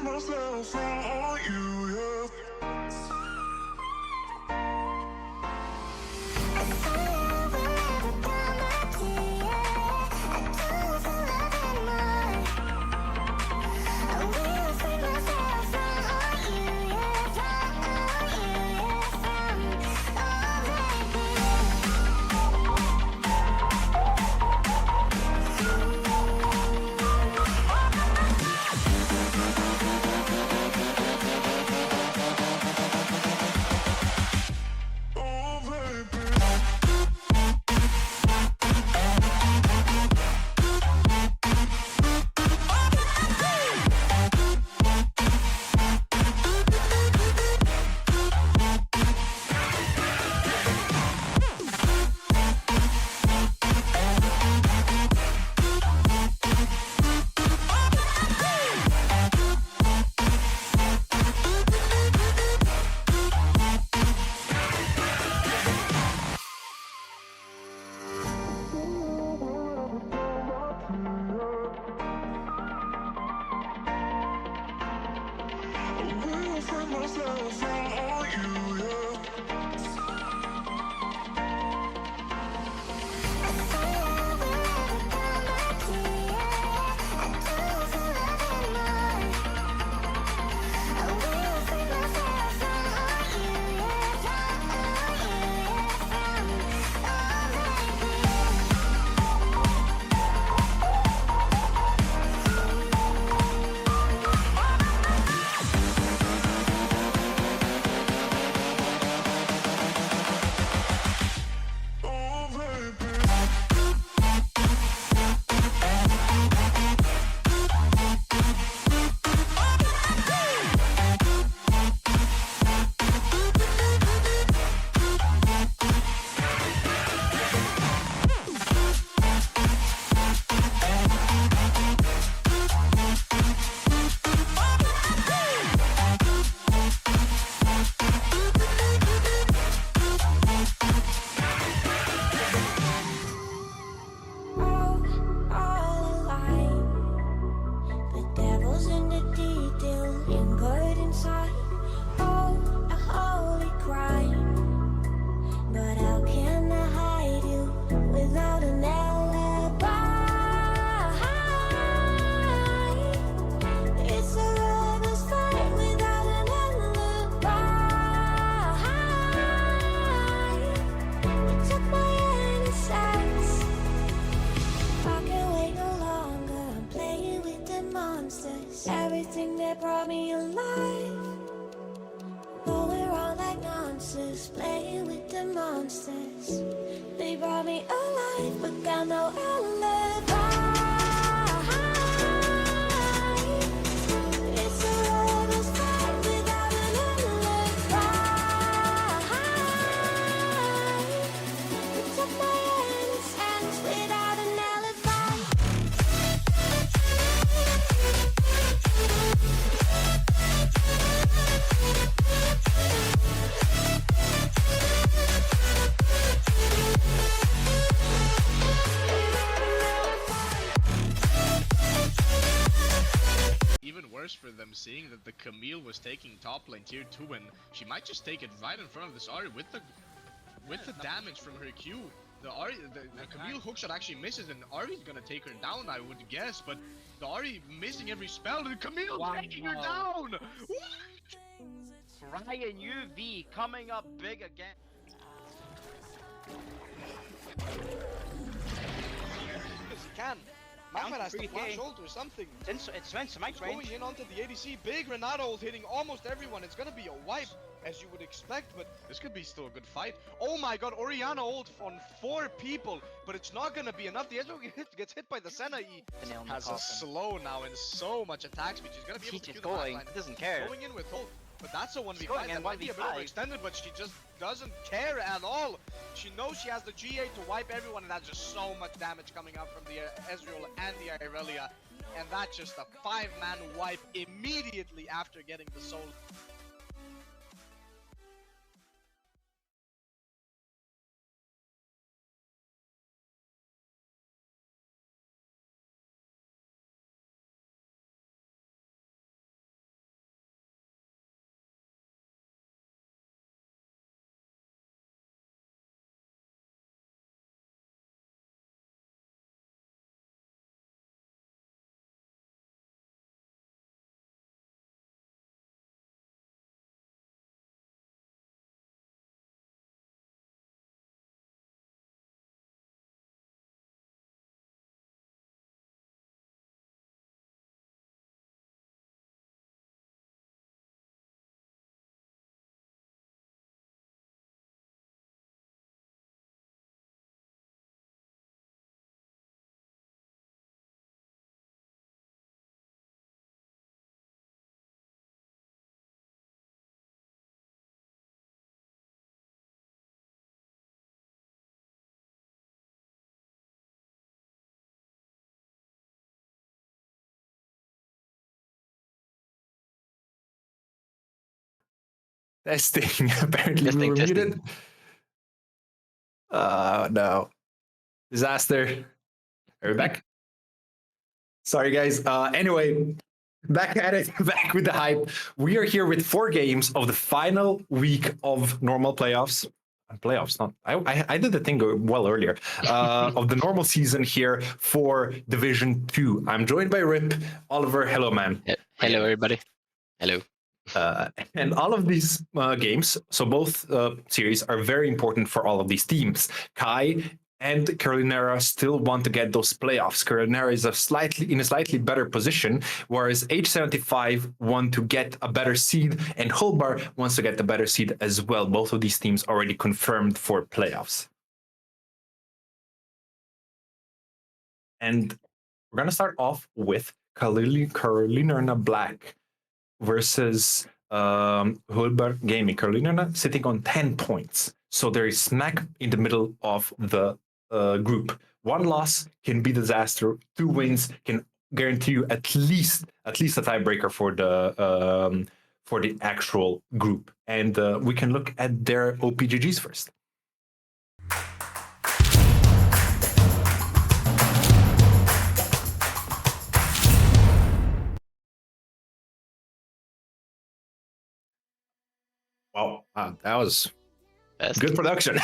myself on you, yeah. Myself on you, yeah. Everything that brought me alive. Though we're all like monsters, playing with the monsters. They brought me alive, but got no alibi. It's a lover's fight without an alibi. It took my innocence without an alibi. Even worse for them, seeing that the Camille was taking top lane tier 2 and she might just take it right in front of this Ahri with the damage from her Q. The Camille hookshot actually misses and Ahri's gonna take her down, I would guess, but the Ahri missing every spell and Camille taking her down! What? Ryan UV coming up big again. Because he can. Magman has to flash ult or something. It's Sven's mic range. Going in onto the ADC. Big Renato ult hitting almost everyone. It's gonna be a wipe, as you would expect, but This could be still a good fight. oh my god, Orianna ult on 4 people, but it's not gonna be enough. The Ezreal gets hit by the Senna E. Has a slow now and so much attack speed. She's gonna be able to She's Q just the going. backline. Doesn't care. Going in with ult. But that's a 1v5. going in That might be a bit 1v5. overextended, but she just doesn't care at all. She knows she has the GA to wipe everyone, and that's just so much damage coming out from the Ezreal and the Irelia. And that's just a 5-man wipe immediately after getting the soul. Testing. Apparently we were Testing. muted. No. Disaster. Are we back? Sorry, guys. Anyway, back at it, back with the hype. We are here with 4 games of the final week of normal playoffs. Playoffs, not I did the thing well earlier. Of the normal season here for Division 2. I'm joined by Rip, Oliver. Hello, man. Hello, everybody. Hello. And all of these games, so both series are very important for all of these teams. Kai and Karolinerna still want to get those playoffs. Karolinerna is in a slightly better position, whereas H75 want to get a better seed, and Hållbar wants to get the better seed as well. Both of these teams already confirmed for playoffs. And we're gonna start off with Karolinerna Black versus Hållbar Gaming. Karolinerna sitting on 10 points. So they're smack in the middle of the group. 1 loss can be disaster. 2 wins can guarantee you at least a tiebreaker for the actual group. And we can look at their OPGGs first. Wow, that was Fast. good production.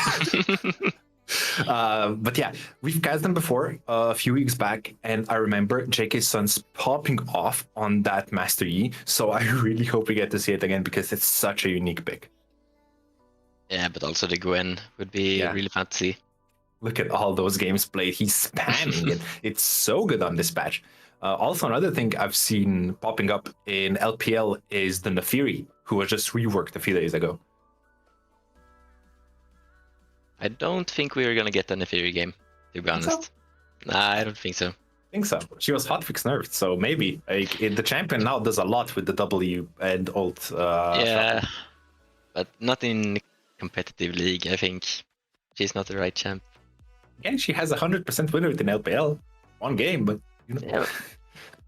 But yeah, we've cast them before a few weeks back, and I remember JK Sons popping off on that Master Yi. So I really hope we get to see it again because it's such a unique pick. Yeah, but also the Gwen would be really fun to see. Look at all those games played. He's spamming it. It's so good on this patch. Also, another thing I've seen popping up in LPL is the Nefiri, who was just reworked a few days ago. I don't think we're gonna get a Nefiri game, to be honest. Nah, I don't think so. I think so. She was hotfix nerfed, so maybe the champion now does a lot with the W and ult. Yeah, but not in competitive league. I think she's not the right champ. Again, she has 100% win rate in LPL. 1 game, but you know. Yeah.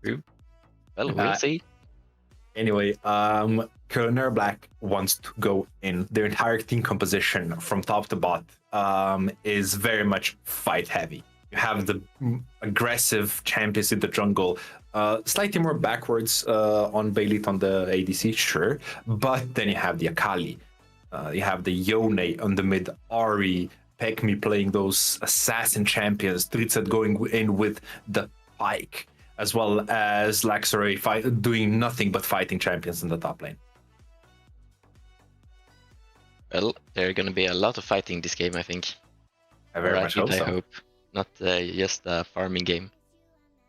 True. Well, we'll see. Anyway, Karolinerna Black wants to go in. Their entire team composition from top to bot is very much fight heavy. You have the aggressive champions in the jungle, slightly more backwards on Bailit on the ADC, sure, but then you have the Akali, you have the Yone on the mid, Ari, Pekmi playing those assassin champions, Trizet going in with the Pike, as well as Laxeray doing nothing but fighting champions in the top lane. Well, there are gonna be a lot of fighting this game, I think. I very much hope so. I hope. Not just a farming game.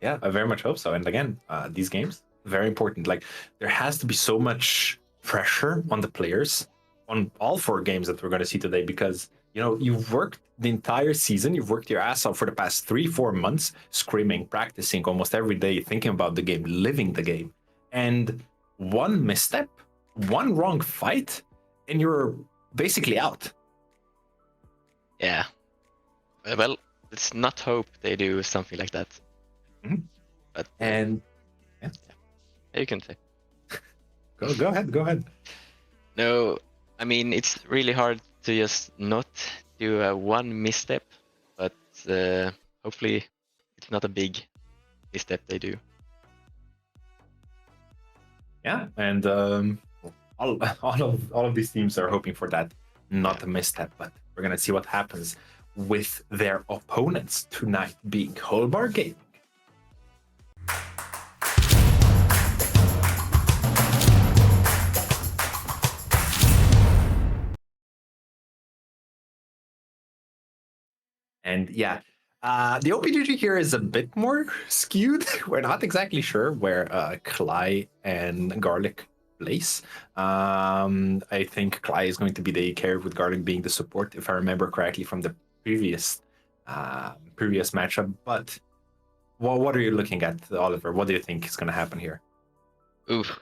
Yeah, I very much hope so. And again, these games, very important. Like, there has to be so much pressure on the players on all 4 games that we're going to see today because, you know, you've worked the entire season, you've worked your ass off for the past 3-4 months, screaming, practicing almost every day, thinking about the game, living the game. And 1 misstep, 1 wrong fight, and you're basically out. Yeah. Well, let's not hope they do something like that. Mm-hmm. But and yeah, you can say. Go ahead. No, I mean it's really hard to just not do a 1 misstep, but hopefully it's not a big misstep they do. Yeah, and all of these teams are hoping for that, not a misstep. But we're gonna see what happens with their opponents tonight, being Hållbar Gaming. And yeah, the OPGG here is a bit more skewed. We're not exactly sure where Cly and Garlic place. I think Cly is going to be the carry with Garlic being the support, if I remember correctly from the previous matchup. But what are you looking at, Oliver? What do you think is going to happen here? Oof,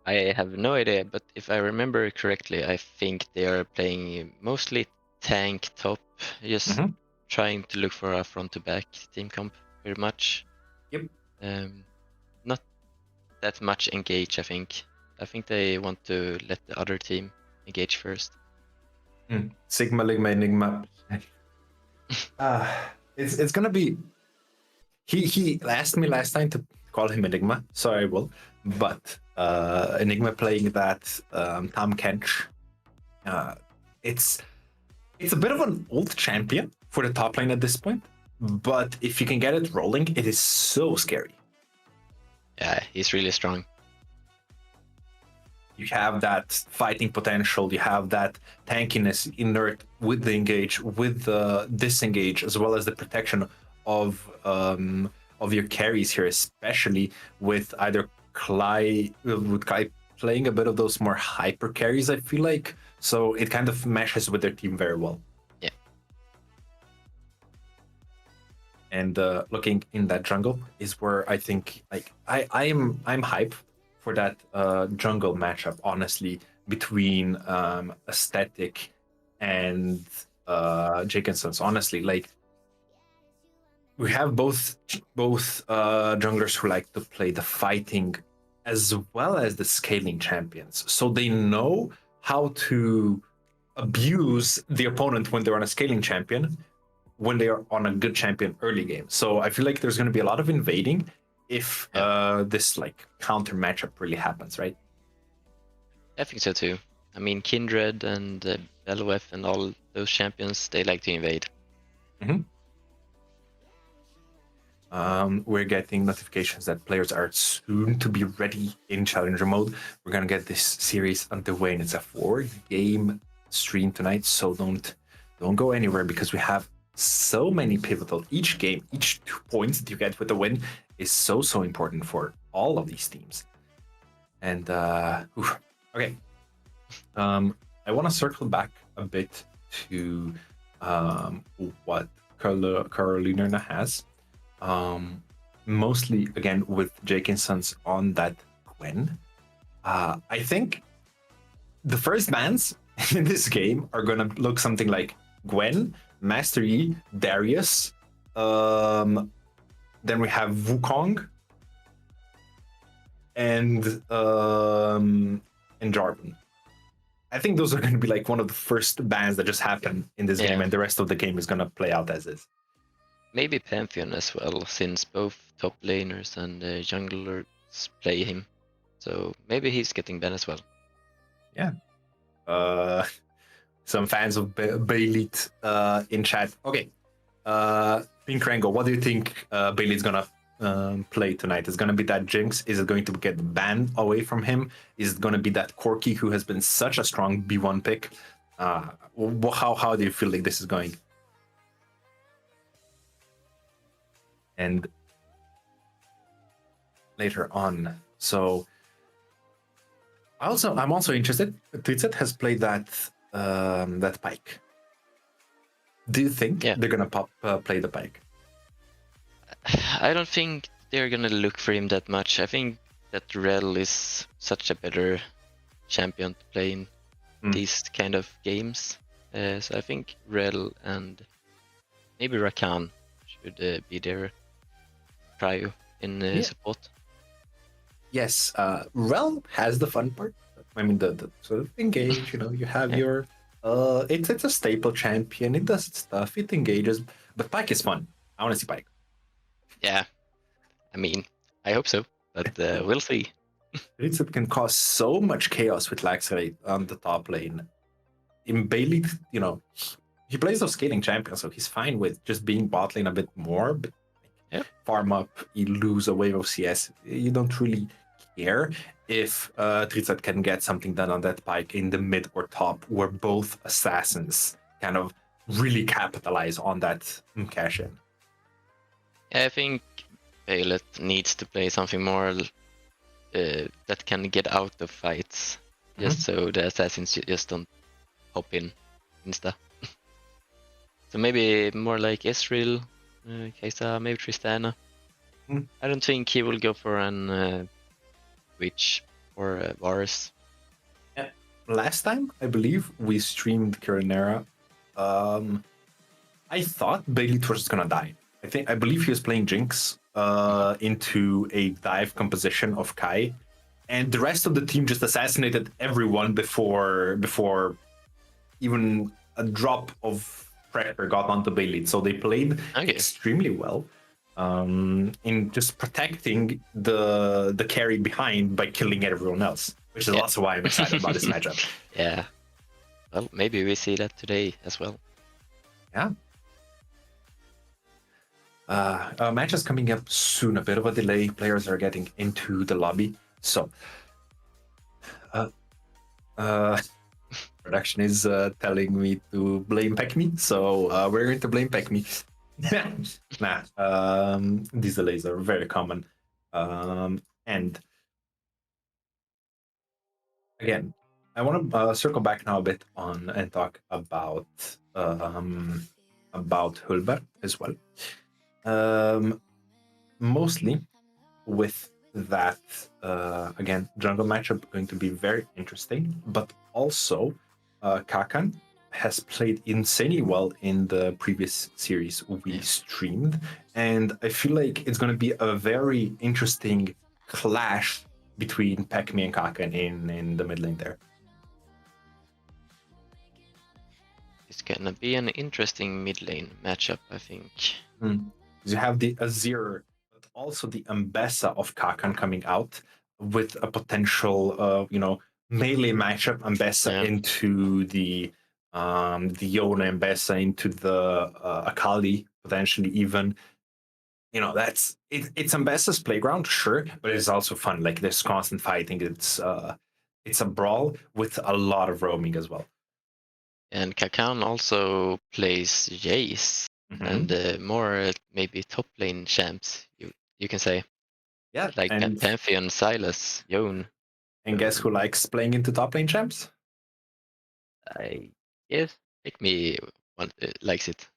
I have no idea, but if I remember correctly, I think they are playing mostly tank top, just trying to look for a front to back team comp very much. Yep. Not that much engage, I think. I think they want to let the other team engage first. Sigma, Ligma, Enigma. It's gonna be. He asked me last time to call him Enigma, so I will. But Enigma playing that Tom Kench, it's a bit of an old champion for the top lane at this point. But if you can get it rolling, it is so scary. Yeah, he's really strong. You have that fighting potential, you have that tankiness inert with the engage, with the disengage, as well as the protection of your carries here, especially with either Klai playing a bit of those more hyper carries, I feel like. So it kind of meshes with their team very well. Yeah. And looking in that jungle is where I think like I'm hype for that jungle matchup, honestly, between Aesthetic and Jacobson's. Honestly, like we have both junglers who like to play the fighting as well as the scaling champions, so they know how to abuse the opponent when they're on a scaling champion, when they are on a good champion early game. So I feel like there's going to be a lot of invading if this like counter matchup really happens, right? I think so too. I mean, Kindred and Belwef and all those champions, they like to invade. We're getting notifications that players are soon to be ready in Challenger mode. We're gonna get this series underway, and it's a 4-game stream tonight. So don't go anywhere, because we have so many pivotal. Each game, each 2 points that you get with the win is so important for all of these teams. And okay, I want to circle back a bit to what Karolinerna has. Mostly again with Jacobson's on that Gwen. I think the first bans in this game are gonna look something like Gwen, Master Yi, Darius. Then we have Wukong and Jarvan. I think those are going to be like one of the first bans that just happen in this game, and the rest of the game is going to play out as is. Maybe Pantheon as well, since both top laners and junglers play him. So maybe he's getting banned as well. Yeah. Some fans of Baylit in chat. Okay. Pink Rango, what do you think Bailey's gonna play tonight? Is it gonna be that Jinx? Is it going to get banned away from him? Is it gonna be that Corki, who has been such a strong B1 pick? How do you feel like this is going? And later on, so I'm also interested. Trizet has played that Pyke. Do you think they're gonna play the Pyke? I don't think they're gonna look for him that much. I think that Rel is such a better champion to play in these kind of games. So I think Rel and maybe Rakan should be their trio in support. Yes, Rel has the fun part. I mean, the sort of engage. You have your it's a staple champion. It does its stuff. It engages, but Pyke is fun. I want to see Pyke. Yeah, I mean, I hope so, but we'll see. It can cause so much chaos with Laxray on the top lane. In Bailey, he plays those scaling champions, so he's fine with just being bot lane a bit more. But farm up, you lose a wave of CS. You don't really care if Trizet can get something done on that Pyke in the mid or top, where both assassins kind of really capitalize on that cash in. I think Baylet needs to play something more that can get out of fights, just so the assassins just don't hop in insta. So maybe more like Ezreal, Kai'Sa, maybe Tristana. I don't think he will go for an Witch or Varus. Yeah. Last time, I believe, we streamed Karolinerna. I thought Bailey was gonna die. I believe he was playing Jinx into a dive composition of Kai, and the rest of the team just assassinated everyone before even a drop of pressure got onto Bailey. So they played Okay. extremely well in just protecting the carry behind by killing everyone else, which is Yeah. also why I'm excited about this matchup. Yeah. Well, maybe we see that today as well. Yeah. Match is coming up soon. A bit of a delay. Players are getting into the lobby. So, production is telling me to blame Peckme. So we're going to blame Peckme. These delays are very common. And again, I want to circle back now a bit on and talk about Hållbar as well. Mostly with that, again, jungle matchup going to be very interesting, but also Kakan has played insanely well in the previous series we streamed, and I feel like it's going to be a very interesting clash between Peckme and Kakan in the mid lane there. It's gonna be an interesting mid lane matchup, I think. You have the Azir, but also the Ambessa of Kakan coming out with a potential, melee matchup. Ambessa into the Yona, Ambessa into the Akali, potentially even. That's it's Ambessa's playground, sure, but it's also fun. Like there's constant fighting. It's a brawl with a lot of roaming as well. And Kakan also plays Jace and more maybe top lane champs, you can say. Yeah, Like and Pantheon, Silas, Yone. and guess who likes playing into top lane champs? I guess Pick Me likes it.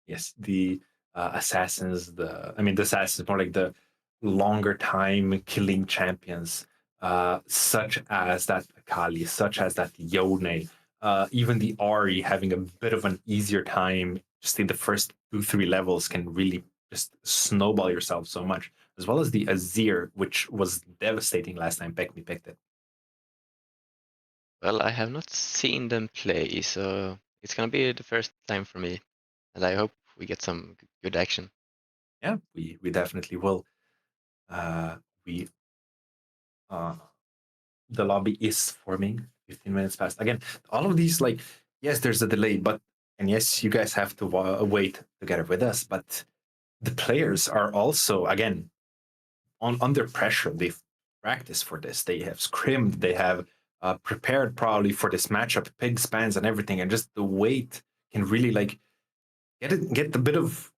Yes, the assassins. The assassins more like the longer time killing champions, such as that Akali, such as that Yone, even the Ari having a bit of an easier time just in the first 2-3 levels can really just snowball yourself so much, as well as the Azir, which was devastating last time Peckme picked it. Well, I have not seen them play, so it's gonna be the first time for me, and I hope we get some good action. Yeah, we definitely will. We The lobby is forming 15 minutes past. Again, all of these, like, yes, there's a delay, and yes, you guys have to wait together with us, but the players are also, again, under pressure. They've practiced for this. They have scrimmed. They have prepared probably for this matchup, pig spans and everything, and just the wait can really like get a bit of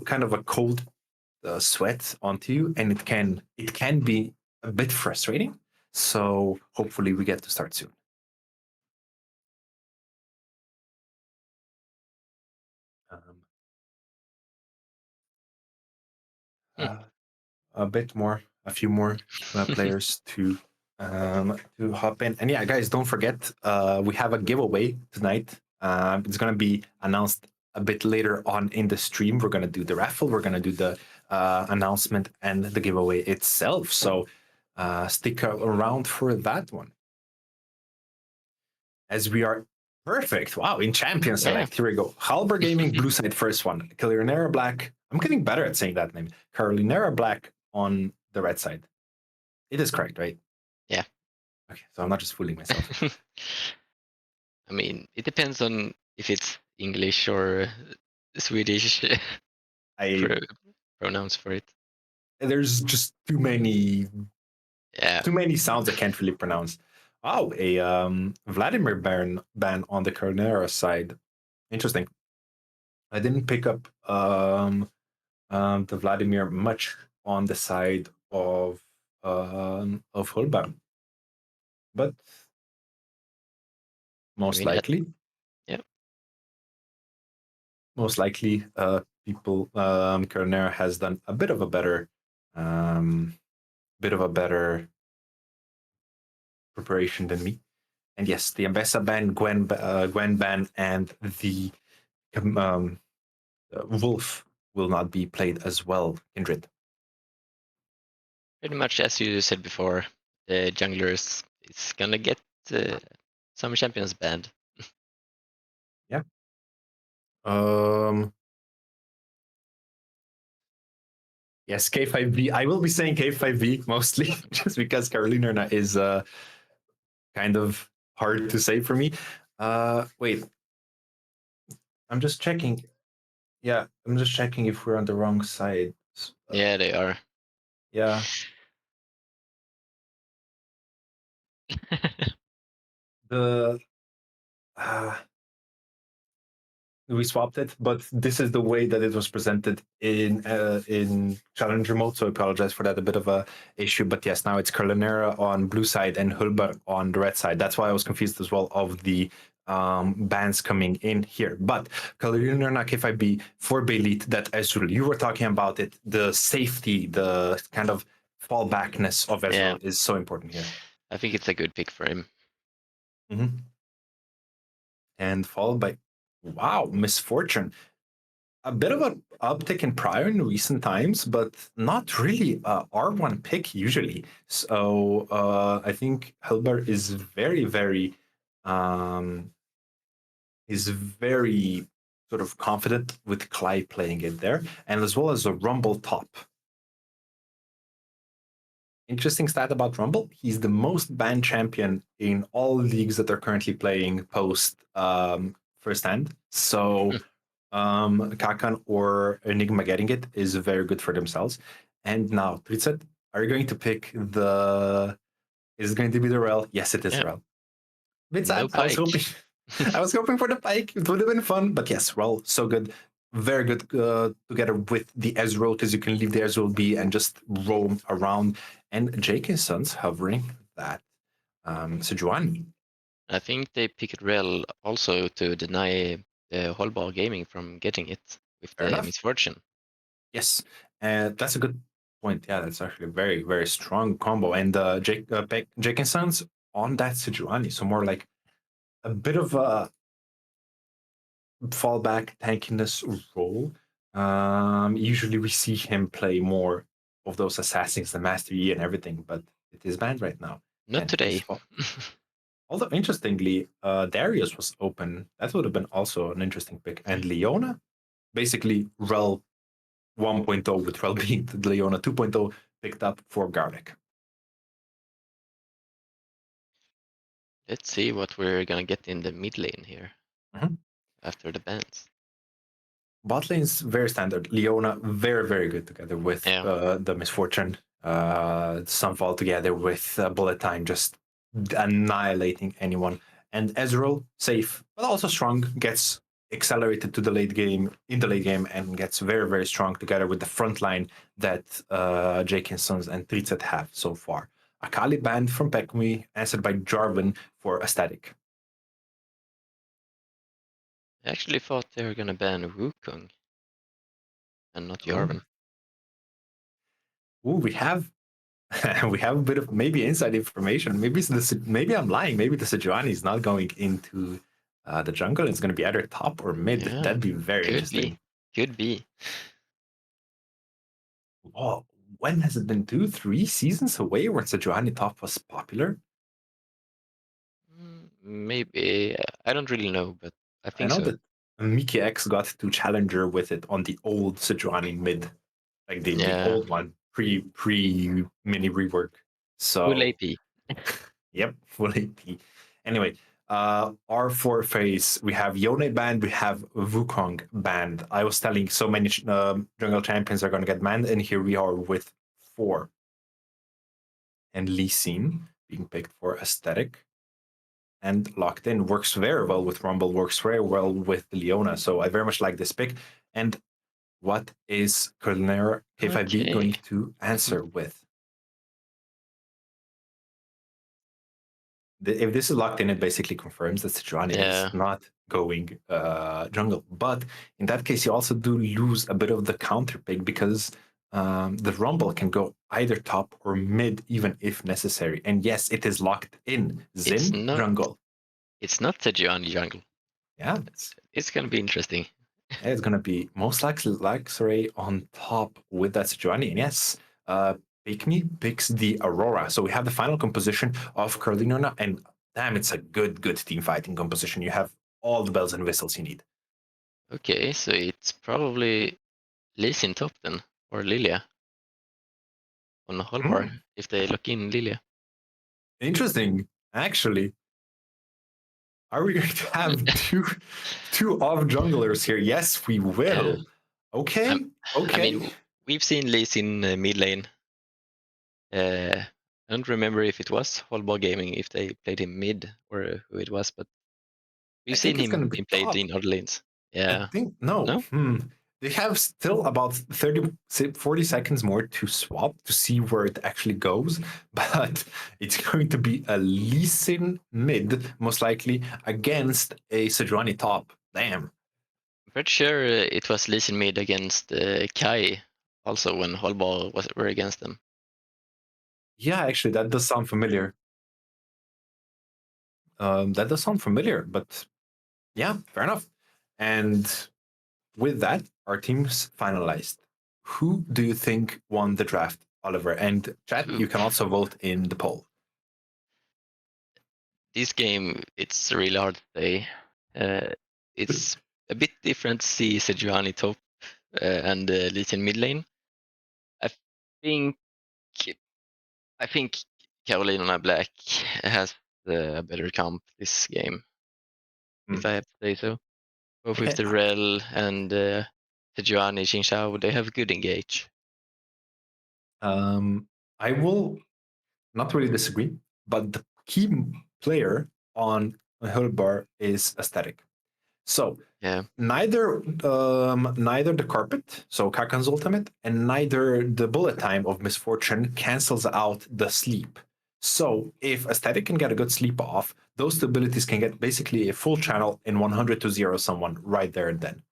kind of a cold sweat onto you, and it can be a bit frustrating. So hopefully we get to start soon. A bit more, a few more players to hop in. And yeah, guys, don't forget we have a giveaway tonight. It's gonna be announced a bit later on in the stream. We're gonna do the raffle. We're gonna do the announcement and the giveaway itself. So stick around for that one. As we are perfect. Wow, in champion select. Here we go. Hållbar Gaming, blue side first one. Karolinerna Black. I'm getting better at saying that name. Karolinerna Black on the red side. It is correct, right? Yeah. Okay, so I'm not just fooling myself. I mean, it depends on if it's English or Swedish pronouns for it. There's just too many sounds I can't really pronounce. Oh, a Vladimir ban on the Karolinerna side. Interesting. I didn't pick up the Vladimir much on the side of Hållbar, but most likely, people Karolinerna has done a bit of a better preparation than me. And yes, the Ambessa ban, Gwen ban, and the Wolf will not be played as well, Kindred. Pretty much as you said before, the junglers is gonna get some champions banned. Um. Yes, K5B. I will be saying K5B mostly, just because Karolinerna is kind of hard to say for me. Wait, I'm just checking. Yeah, I'm just checking if we're on the wrong side. Yeah, they are. Yeah. The we swapped it, but this is the way that it was presented in challenger mode. So I apologize for that, a bit of a issue. But yes, now it's Karolinerna on blue side and Hållbar on the red side. That's why I was confused as well of the bans coming in here. But Karolinerna K5B for Belit, that Ezreal, you were talking about it. The safety, the kind of fallbackness of Ezreal is so important here. I think it's a good pick for him. Mm-hmm. And followed by, wow, Misfortune. A bit of an uptick in prior in recent times, but not really a R1 pick usually. So I think Hilbert is um, very sort of confident with Clyde playing it there, and as well as a Rumble top. Interesting stat about Rumble: he's the most banned champion in all leagues that are currently playing post first hand. So Kakan or Enigma getting it is very good for themselves. And now, Tritset, are you going to pick the? Is it going to be the Rel? Yes, it is Yeah. Rel. Bit No sad. I was pike. hoping, I was hoping for the Pike. It would have been fun, but yes, Rel, so good, very good together with the Ezreal, because you can leave the Ezreal be and just roam around. And Jake and Sons hovering that Sejuani. I think they picked Rel also to deny Hållbar Gaming from getting it with Fair the enough. misfortune. Yes, that's a good point. Yeah, that's actually a very, very strong combo. And Jake and Sons on that Sejuani, so more like a bit of a fallback tankiness role. Usually we see him play more of those assassins, the Master Yi and everything, but it is banned right now. Not And today. although interestingly, Darius was open. That would have been also an interesting pick. And Leona, basically Rel 1.0 with Rel being the Leona 2.0 picked up for Garlic. Let's see what we're gonna get in the mid lane here after the bans. Bot lane's very standard. Leona, very, very good together with the Misfortune. Sunfall together with Bullet Time, just annihilating anyone. And Ezreal, safe, but also strong, gets accelerated to the late game, in the late game, and gets very, very strong together with the front line that Jake and Sons and Tritset have so far. Akali banned from Pekmi, answered by Jarvan for Aesthetic. I actually thought they were gonna ban Wukong and not Jarvan. Ooh, we have we have a bit of maybe inside information. Maybe I'm lying. Maybe the Sejuani is not going into the jungle. It's going to be either top or mid. Yeah, That'd be very could interesting. Could be. Oh, when has it been? 2-3 seasons away where Sejuani top was popular? Maybe. I don't really know, but I I think know so. that Mickey X got to challenger with it on the old Sejuani mid, like the old one, pre mini rework. So Full AP. Yep, full AP. Anyway, R4 phase, we have Yone banned, we have Wukong banned. I was telling so many jungle champions are going to get banned, and here we are with 4. And Lee Sin being picked for aesthetic and locked in. Works very well with Rumble, works very well with Leona. So I very much like this pick. And what is Karolinerna K5B going to answer with? If this is locked in, it basically confirms that Sejuani is not going jungle. But in that case, you also do lose a bit of the counter pick because the Rumble can go either top or mid, even if necessary. And yes, it is locked in. Zin jungle. It's not Sejuani jungle. Yeah. It's going to be interesting. It's going to be most likely Luxray on top with that Sejuani. And yes, Pick Me picks the Aurora. So we have the final composition of Karolinerna, and damn, it's a good team fighting composition. You have all the bells and whistles you need. Okay, so it's probably Lee Sin top then, or Lilia on Hållbar, Hmm. if they look in Lilia. Interesting, actually. Are we going to have two off junglers here? Yes, we Yeah. will. Okay, I okay. mean, we've seen Lee Sin mid lane. I don't remember if it was Hållbar Gaming, if they played him mid or who it was, but I we've seen think it's going him to be being played top. in other lanes. I Yeah. think no. No? They have still about 40 seconds more to swap to see where it actually goes, but it's going to be a Lee Sin mid, most likely, against a Sejuani top. Damn. I'm pretty sure it was Lee Sin mid against Kai also when Hållbar were against them. Yeah, actually, that does sound familiar. That does sound familiar, but yeah, fair enough. And with that, our teams finalized. Who do you think won the draft, Oliver? And chat, Ooh. you can also vote in the poll. This game, it's really hard to say. It's a bit different to see Sejuani top and Lee Sin mid lane. I think I think Karolina Black has a better comp this game, if I have to say so. Both with Okay, the Rel and Sejuani Xingqiao, they have good engage. I will not really disagree, but the key player on Hållbar is aesthetic. So Yeah, neither the carpet, so Kakan's ultimate, and neither the bullet time of misfortune cancels out the sleep. So if aesthetic can get a good sleep off, those two abilities can get basically a full channel in 100 to 0 someone right there and then.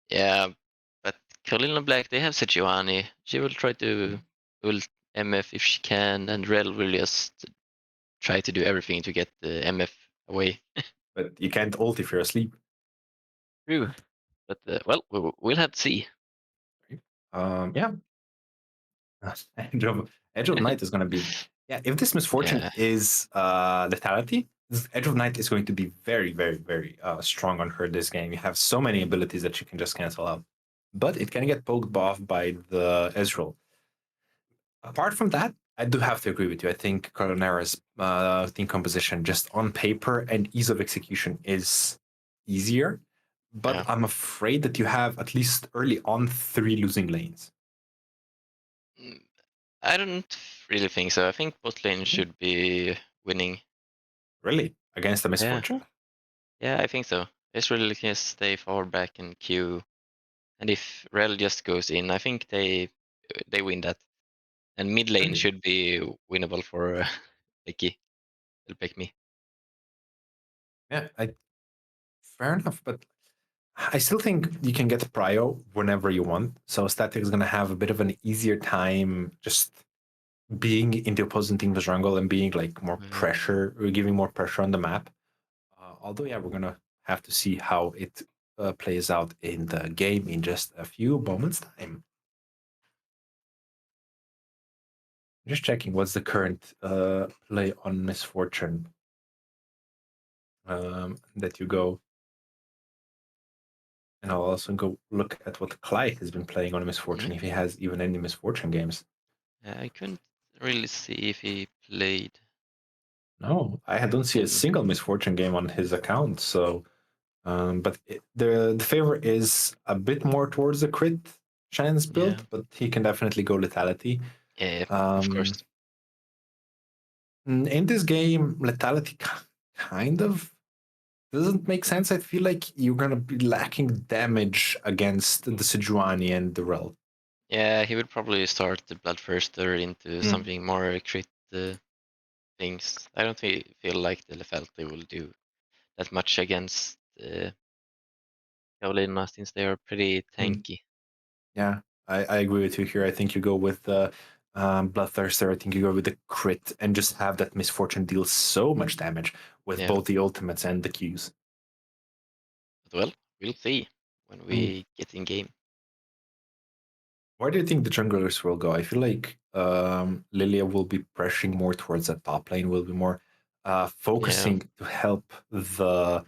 yeah, but Karolina Black, they have Sejuani. She will try to ult MF if she can, and Rel will just try to do everything to get the MF away. But you can't ult if you're asleep. True. But well, we'll have to see. Yeah. Edge of Night is going to be, yeah, if this misfortune Yeah, is lethality, Edge of Night is going to be very strong on her this game. You have so many abilities that you can just cancel out, but it can get poked off by the Ezreal. Apart from that, I do have to agree with you. I think Karolinerna's team composition, just on paper and ease of execution, is easier. But yeah. I'm afraid that you have at least early on 3 losing lanes. Mm, I don't really think so. I think bot lane should be winning. Really, against the Yeah, misfortune. yeah, I think so. Israel can stay far back and queue, and if Rel just goes in, I think they win that. And mid lane Really? should be winnable for Becky. It'll pick me. Yeah, fair enough. But I still think you can get prio whenever you want. So Static is going to have a bit of an easier time just being in the opposing team's jungle and being like more Mm, pressure or giving more pressure on the map. Although, yeah, we're going to have to see how it plays out in the game in just a few moments' time. Just checking what's the current play on Misfortune that you go. And I'll also go look at what Clyde has been playing on Misfortune, mhm. if he has even any Misfortune games. Yeah, I couldn't really see if he played. No, I don't see a Can single Misfortune game on his account. So, but the favor is a bit more towards the crit chance yeah, build, but he can definitely go lethality. yeah, of course. Um, in this game, lethality kind of doesn't make sense. I feel like you're gonna be lacking damage against the Sejuani and the Rel. Yeah, he would probably start the Bloodthirster into Mm. something more crit things. I don't feel like the lethality will do that much against Karolina since they are pretty Mm. tanky. Yeah, I agree with you here. I think you go with the Bloodthirster. I think you go with the crit and just have that Misfortune deal so much damage with Yeah, both the ultimates and the Qs. but well, we'll see when Mm. we get in game. Where do you think the junglers will go? I feel like Lilia will be pressuring more towards the top lane, will be more focusing to help the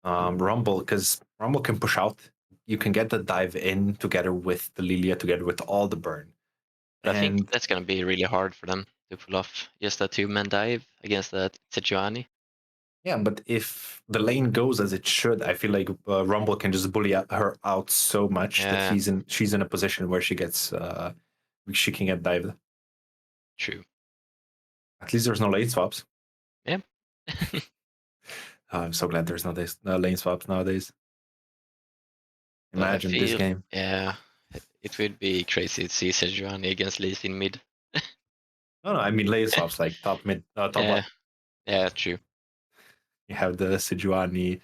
Rumble, because Rumble can push out. You can get the dive in together with the Lilia, together with all the burn. But I think And that's gonna be really hard for them to pull off just a 2-man dive against that Sejuani. yeah, but if the lane goes as it should, I feel like Rumble can just bully her out so much that Yeah, she's in a position where she can get dived. true. At least there's no lane swaps. Yeah. I'm so glad there's no lane swaps nowadays. But I Imagine this feel, game. yeah, it would be crazy to see Sejuani against Lee Sin mid. No, I mean lane swaps like top mid, top Yeah, bot. yeah, true. You have the Sejuani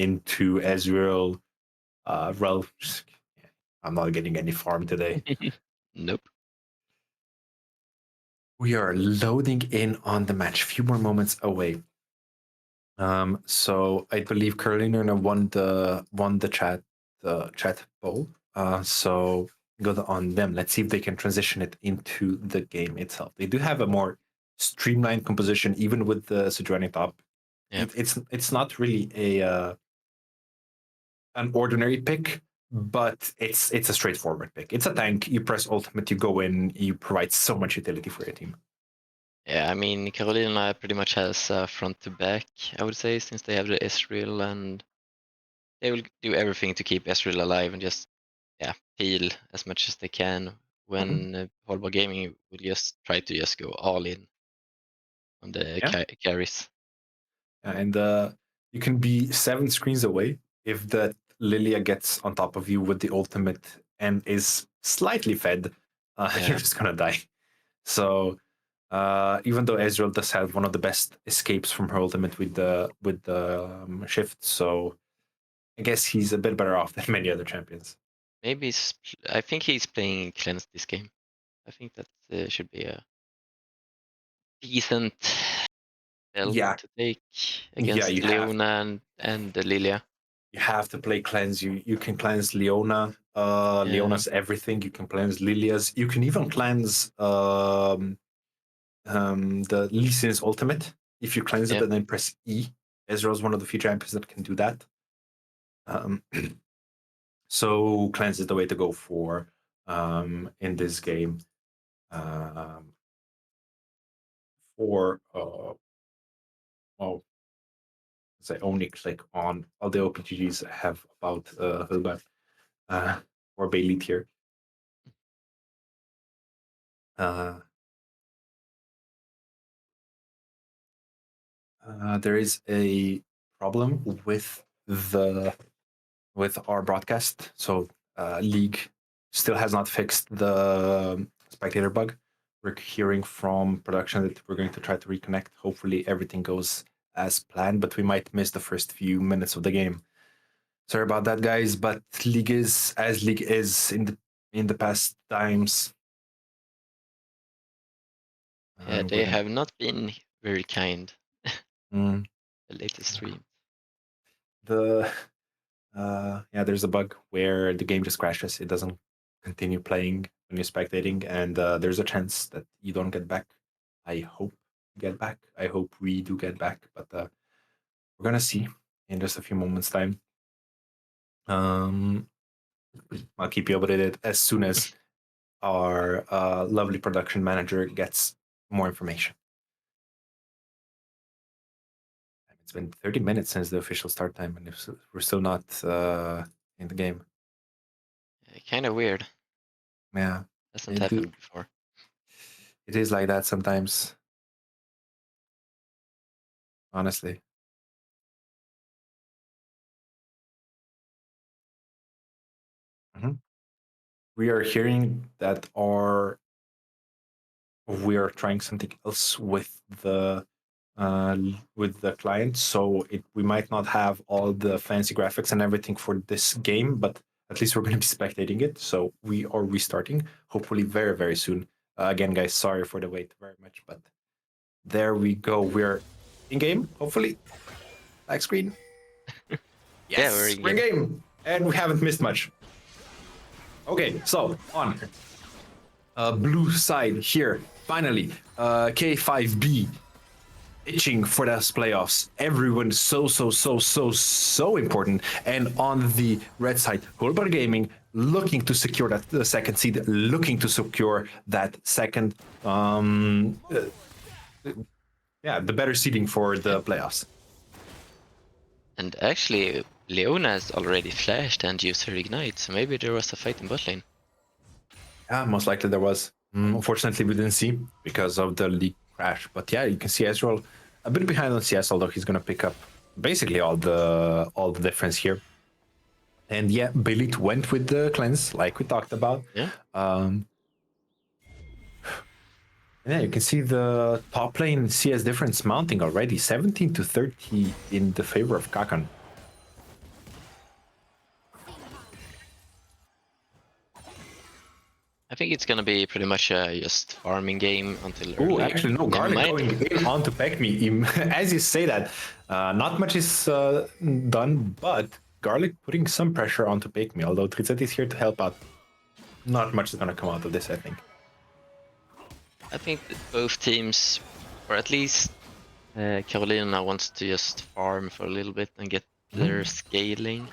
into Ezreal. Ralph. I'm not getting any farm today. Nope. We are loading in on the match. A few more moments away. So I believe Karolinerna won the chat poll. So good on them. Let's see if they can transition it into the game itself. They do have a more streamlined composition, even with the Sejuani top. Yeah. It's not really a an ordinary pick, but it's a straightforward pick. It's a tank. You press ultimate, you go in, you provide so much utility for your team. Yeah, I mean, Karolina pretty much has front to back, I would say, since they have the Ezreal, and they will do everything to keep Ezreal alive and just, yeah, heal as much as they can. When Hållbar Gaming will just try to just go all in on the Yeah. carries. And you can be 7 screens away if that Lilia gets on top of you with the ultimate and is slightly fed. Yeah. You're just gonna die. So even though Ezreal does have one of the best escapes from her ultimate with the shift, so I guess he's a bit better off than many other champions. Maybe I think he's playing cleanse this game. I think that should be a decent spell Yeah, to take yeah, against Leona and Lilia. you have to play cleanse. You can cleanse Leona. Yeah. Leona's everything. You can cleanse Lilia's. You can even cleanse the Lee Sin's ultimate. If you cleanse it Yeah. and then press E, Ezreal's one of the few champions that can do that. So cleanse is the way to go for in this game. For oh, I only click on all the OPGs I have about Hållbar or Bailey tier. There is a problem with our broadcast. So League still has not fixed the spectator bug. We're hearing from production that we're going to try to reconnect. Hopefully everything goes as planned, but we might miss the first few minutes of the game. Sorry about that, guys. But League is as League is in the past times. Yeah, they have not been very kind. Mm, The latest stream. There's a bug where the game just crashes. It doesn't continue playing when you're spectating, and there's a chance that you don't get back. I hope you get back. I hope we do get back, but we're gonna see in just a few moments' time. I'll keep you updated as soon as our lovely production manager gets more information. It's been 30 minutes since the official start time, and we're still not in the game. Kind of weird. Yeah, Hasn't happened before. it is like that sometimes. Honestly. We are hearing that we are trying something else with the client, so we might not have all the fancy graphics and everything for this game, but at least we're going to be spectating it. So we are restarting, hopefully very, very soon. Again, guys, sorry for the wait very much, but there we go. We're in game, hopefully. Black screen. Yes, Yeah, we're in game, and we haven't missed much. Okay, so on blue side here, finally, K5B itching for those playoffs. Everyone so important. And on the red side, Hållbar Gaming looking to secure that the second seed, looking to secure that second, the better seeding for the playoffs. And actually, Leona has already flashed and used her ignite, so maybe there was a fight in bot lane. Yeah, most likely there was. Unfortunately, we didn't see because of the league crash. But yeah, you can see Ezreal a bit behind on CS, although he's gonna pick up basically all the difference here. And yeah, Belit went with the cleanse, like we talked about. Yeah. Yeah, you can see the top lane CS difference mounting already, 17 to 30 in the favor of Kakan. I think it's gonna be pretty much just farming game until Oh, early. actually, no, Garlic going in onto Pekmi. As you say that, not much is done, but Garlic putting some pressure onto Pekmi, although Trizet is here to help out. Not much is going to come out of this, I think. I think that both teams, or at least Karolinerna wants to just farm for a little bit and get their scaling.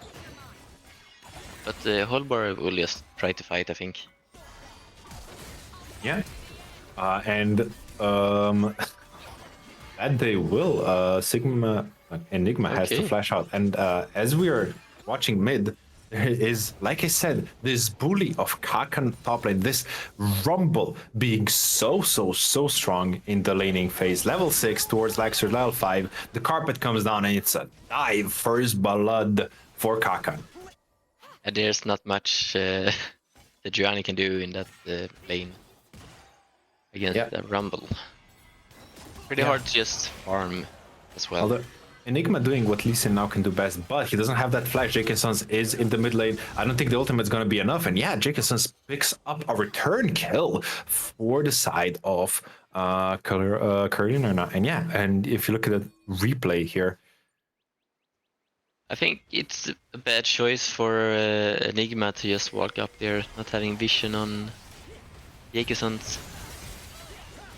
But Hållbar will just try to fight, I think. Yeah. And that they will. Sigma Enigma has to flash out. And as we are watching mid, there is, like I said, this bully of Kakan top lane, this rumble being so strong in the laning phase. Level 6 towards Laxer level 5. The carpet comes down and it's a dive first blood for Kakan. And there's not much that Gianni can do in that lane against the rumble. Pretty hard to just farm as well. Although Enigma doing what Lee Sin now can do best, but he doesn't have that flash. Jacobson's is in the mid lane. I don't think the ultimate's going to be enough. And yeah, Jacobson's picks up a return kill for the side of Karolinerna. And yeah, and if you look at the replay here, I think it's a bad choice for Enigma to just walk up there, not having vision on Jacobson's.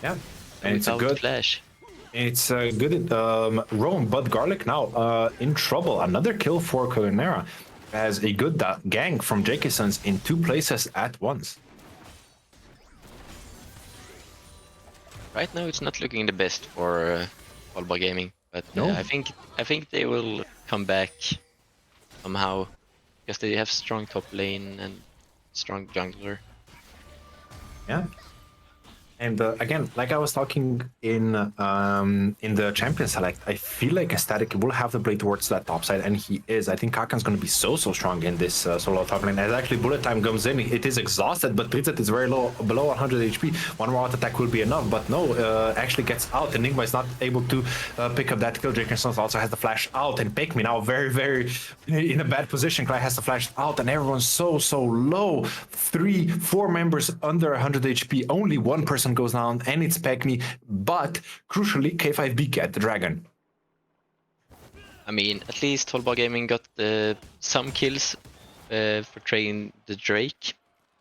Yeah, and it's a good flash. It's a good roam, but Garlic now in trouble. Another kill for Karolinerna as a good gank from Jacobson's in 2 places at once. Right now, it's not looking the best for Hållbar Gaming, but I think they will come back somehow because they have strong top lane and strong jungler. Yeah. And again, like I was talking in the champion select, I feel like Aesthetic will have the blade towards that top side, and he is. I think Kakan's going to be so strong in this solo top lane. As actually bullet time comes in, it is exhausted, but Trizet is very low, below 100 HP. One more auto attack will be enough, but no, actually gets out. Enigma is not able to pick up that kill. Jacobson also has the flash out, and Pekmi now very in a bad position. Cry has the flash out, and everyone's so low. 4 members under 100 HP. Only one person goes down, and it's Pekmi, but crucially K5B get the dragon. I mean, at least Hållbar Gaming got some kills for training the Drake,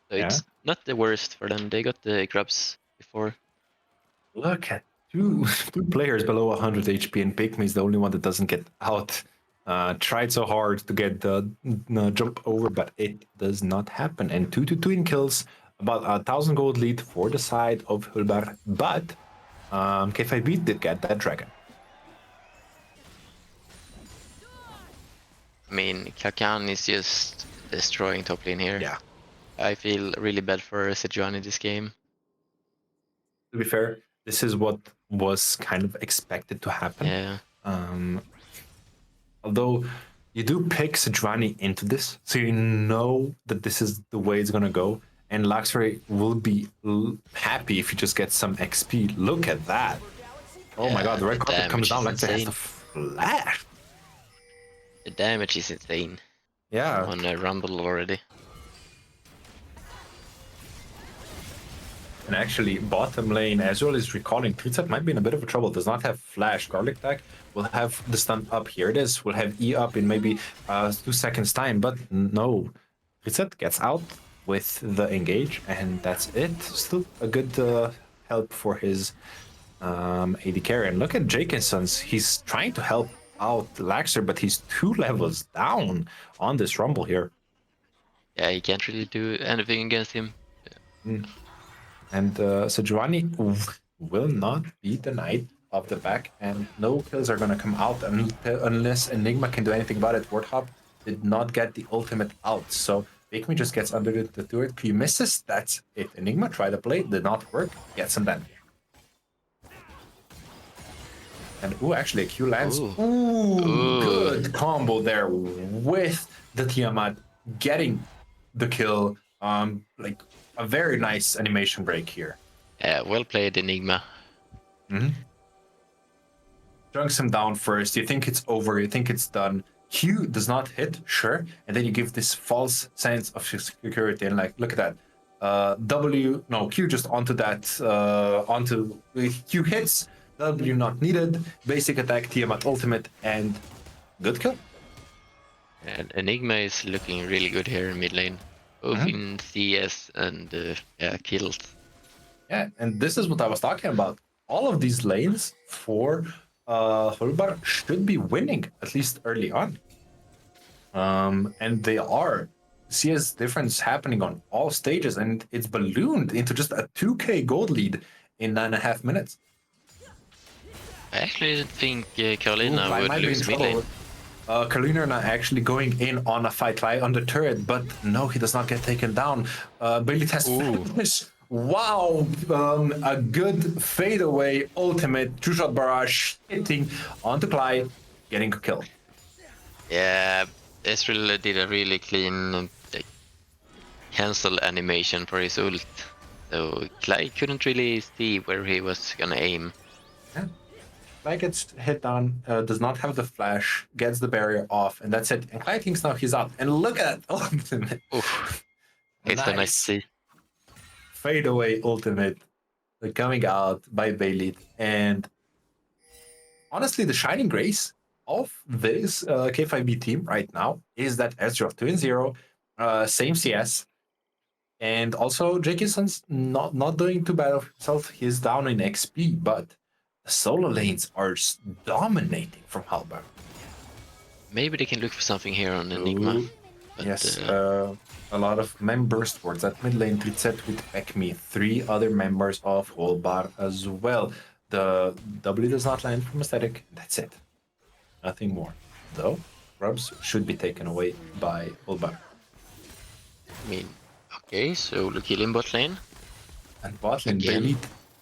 so it's not the worst for them. They got the grubs before. Look at two players below 100 HP, and Pekmi is the only one that doesn't get out. Tried so hard to get the jump over, but it does not happen. And 2 in kills. About 1,000 gold lead for the side of Hållbar, but K5B did get that dragon. I mean, Kakan is just destroying top lane here. Yeah. I feel really bad for Sejuani this game. To be fair, this is what was kind of expected to happen. Yeah. Although you do pick Sejuani into this, so you know that this is the way it's gonna go. And Luxury will be happy if you just get some XP. Look at that. Oh my god, the red carpet comes down. Luxury has the flash. The damage is insane. Yeah. On a Rumble already. And actually, bottom lane, Ezreal is recalling. Trizet might be in a bit of a trouble. Does not have flash. Garlic attack will have the stun up. Here it is. We'll have E up in maybe 2 seconds time. But no. Trizet gets out. with the engage, and that's it. Still a good help for his AD carry. And look at Jakenson's. He's trying to help out Laxer, but he's 2 levels down on this Rumble here. Yeah, he can't really do anything against him. And so Giovanni will not be the knight of the back, and no kills are going to come out unless Enigma can do anything about it. Warthog did not get the ultimate out, so Bakemi just gets under the turret. Q misses, that's it. Enigma tried to play, did not work, gets him then. And actually a Q lands. Ooh, good combo there with the Tiamat getting the kill. Like a very nice animation break here. Yeah, well played, Enigma. Junks him down first. You think it's over, you think it's done. Q does not hit, sure, and then you give this false sense of security and like, look at that. Q just onto that, Q hits, W not needed, basic attack, Tiamat ultimate, and good kill. And Enigma is looking really good here in mid lane, both in CS and kills. Yeah, and this is what I was talking about. All of these lanes for Hållbar should be winning, at least early on. And they are. CS difference happening on all stages, and it's ballooned into just a 2k gold lead in 9.5 minutes. I actually didn't think Karolinerna would lose mid lane. Karolinerna actually going in on a fight right on the turret, but no, he does not get taken down. Bailey has finished. Wow, a good fadeaway ultimate, 2-shot barrage hitting onto Clyde, getting a kill. Yeah, Ezreal did a really clean cancel animation for his ult, so Clyde couldn't really see where he was gonna aim. Yeah. Clyde gets hit down, does not have the flash, gets the barrier off, and that's it. And Clyde thinks now he's out. And look at that ultimate. Oof. It's so nice to see. Fadeaway ultimate coming out by Bailey. And honestly, the shining grace of this K5B team right now is that Ezreal 2-0, same CS. And also, Jakenson's not doing too bad of himself. He's down in XP, but the solo lanes are dominating from Hållbar. Maybe they can look for something here on Enigma. But, yes, a lot of members towards that mid lane. Tritset with Ekmi, 3 other members of Hållbar as well. The W does not land from Aesthetic. That's it. Nothing more. Though, Rubs should be taken away by Hållbar. I mean, okay, so Lucky in bot lane. And bot lane, Bailey,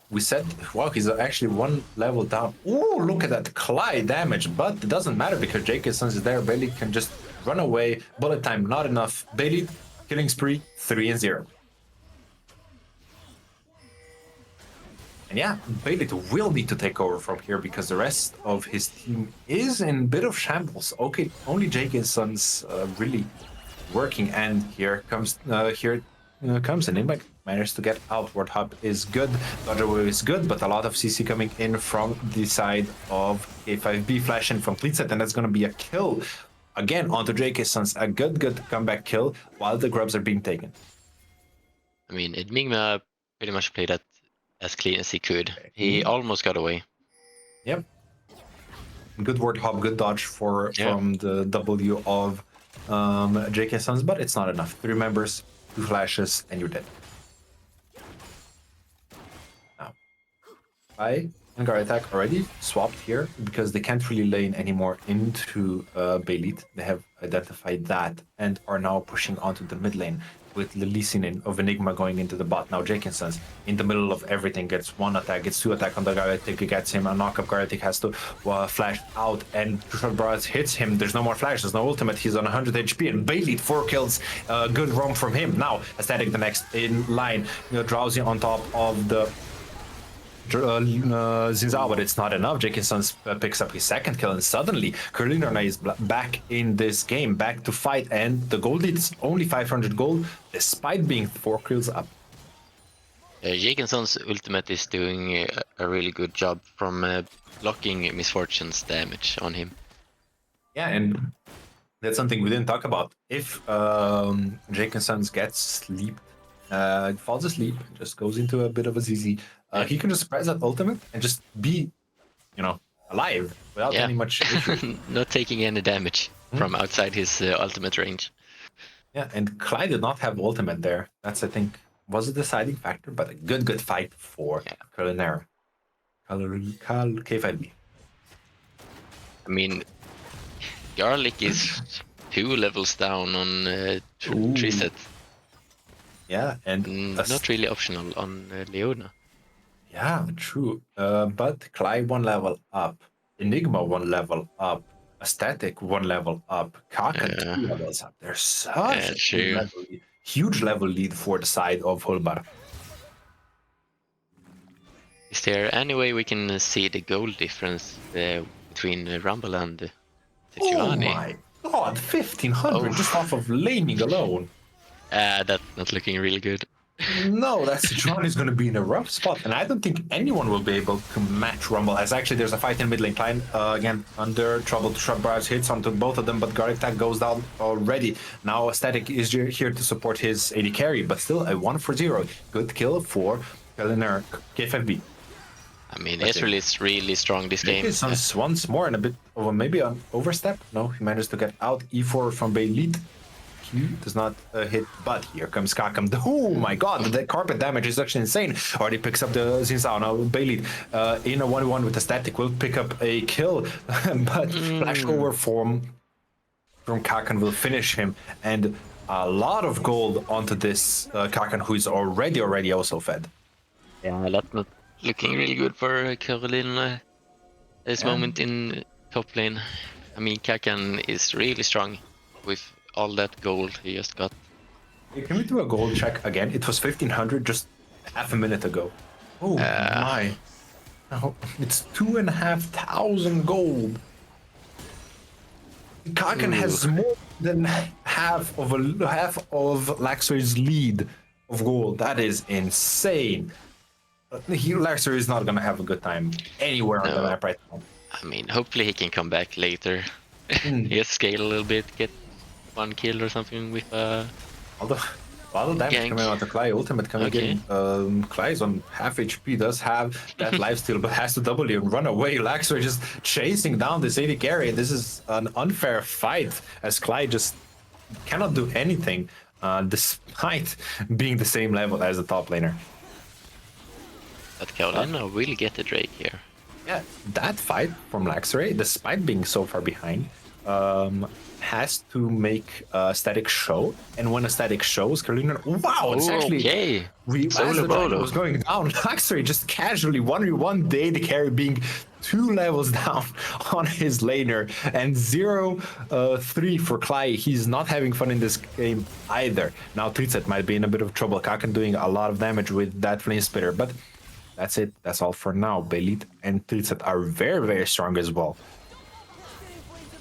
we said, wow, he's actually 1 level down. Ooh, look at that Clyde damage, but it doesn't matter because Jakensson is there. Bailey can just run away. Bullet time, not enough. Bailey, killing spree, 3-0. And yeah, Bailey will need to take over from here because the rest of his team is in a bit of shambles. Okay, only Jakenson's really working, and here comes Enigma. Managed to get out. Warthog is good, Dodger is good, but a lot of CC coming in from the side of K5B, flash in from Tritset, and that's going to be a kill. Again, onto Jakenson's, a good comeback kill while the grubs are being taken. I mean, Enigma pretty much played that as clean as he could. He almost got away. Yep. Good Warthog, good dodge from the W of Jakenson's, but it's not enough. 3 members, 2 flashes, and you're dead. Now, I and Guard Attack already swapped here because they can't really lane anymore into Bailey. They have identified that and are now pushing onto the mid lane with the Lee of Enigma going into the bot. Now Jakenson's in the middle of everything, gets 1 attack, gets 2 attack on the Guard Attack, gets him a knock-up. Guard Attack has to flash out, and Tushar Barrage hits him. There's no more flash, there's no ultimate, he's on 100 HP, and Bailey 4 kills, good roam from him. Now Aesthetic the next in line, Drowsy on top of the Zinzao, but it's not enough. Jakensson picks up his 2nd kill, and suddenly Karolinerna is back in this game, back to fight, and the gold lead is only 500 gold, despite being 4 kills up. Jakenson's ultimate is doing a really good job from blocking Misfortune's damage on him. Yeah, and That's something we didn't talk about. If Jacobsons gets sleep, falls asleep, just goes into a bit of a ZZ, he can just press that ultimate and just be, alive without any much issue. Not taking any damage from outside his ultimate range. Yeah, and Clyde did not have ultimate there. That's, I think, was a deciding factor, but a good fight for Karolinerna. K5B. I mean, Garlic is 2 levels down on Triset. Yeah, and not really optional on Leona. Yeah, true. But Clyde 1 level up, Enigma 1 level up, Aesthetic 1 level up, Kakan 2 levels up. There's such a huge level lead for the side of Hållbar. Is there any way we can see the goal difference between Rumble and Sejuani? Oh my god, 1500 just off of laning alone. That's not looking really good. No, that's John is going to be in a rough spot, and I don't think anyone will be able to match Rumble. As actually, there's a fight in mid lane. Klein again under trouble. Shrubbar's hits onto both of them, but Garlic Tag goes down already. Now Static is here to support his AD carry, but still a 1-for-0. Good kill for Karolinerna K5B. I mean, Ezreal is really strong this game. Once more and a bit of maybe an overstep. No, he managed to get out. E4 from Bay lead. Does not hit, but here comes Kakam. Oh my god, the carpet damage is actually insane. Already picks up the Zinzao. Now Bailey in a 1-1 with the static will pick up a kill, but flash over from Kakan will finish him, and a lot of gold onto this Kakan, who is already also fed. Yeah, that's not looking really good for Karolinerna this moment in top lane. I mean, Kakan is really strong with all that gold he just got. Hey, can we do a gold check again? It was 1500 just half a minute ago. Oh my. Oh, it's 2,500 gold. Kakan has more than half of Laxer's lead of gold. That is insane. Laxer is not gonna have a good time anywhere on the map right now. I mean, hopefully he can come back later. Just scale a little bit, get 1 kill or something with all the damage coming out of Cly, ultimate coming in. Cly's on half HP, does have that lifesteal, but has to W and run away. Laxer just chasing down this AD carry. This is an unfair fight as Cly just cannot do anything despite being the same level as the top laner. But Karolinerna will get the Drake here. Yeah, that fight from Laxer, despite being so far behind, has to make a static show, and when a static shows, Karolinerna, wow, it's actually as the dragon was going down, Laxer just casually 1v1 the carry being 2 levels down on his laner, and 0-3 for Cly. He's not having fun in this game either. Now Tritset might be in a bit of trouble. Kakan doing a lot of damage with that flame spitter, but that's it. That's all for now. Belit and Tritset are very strong as well.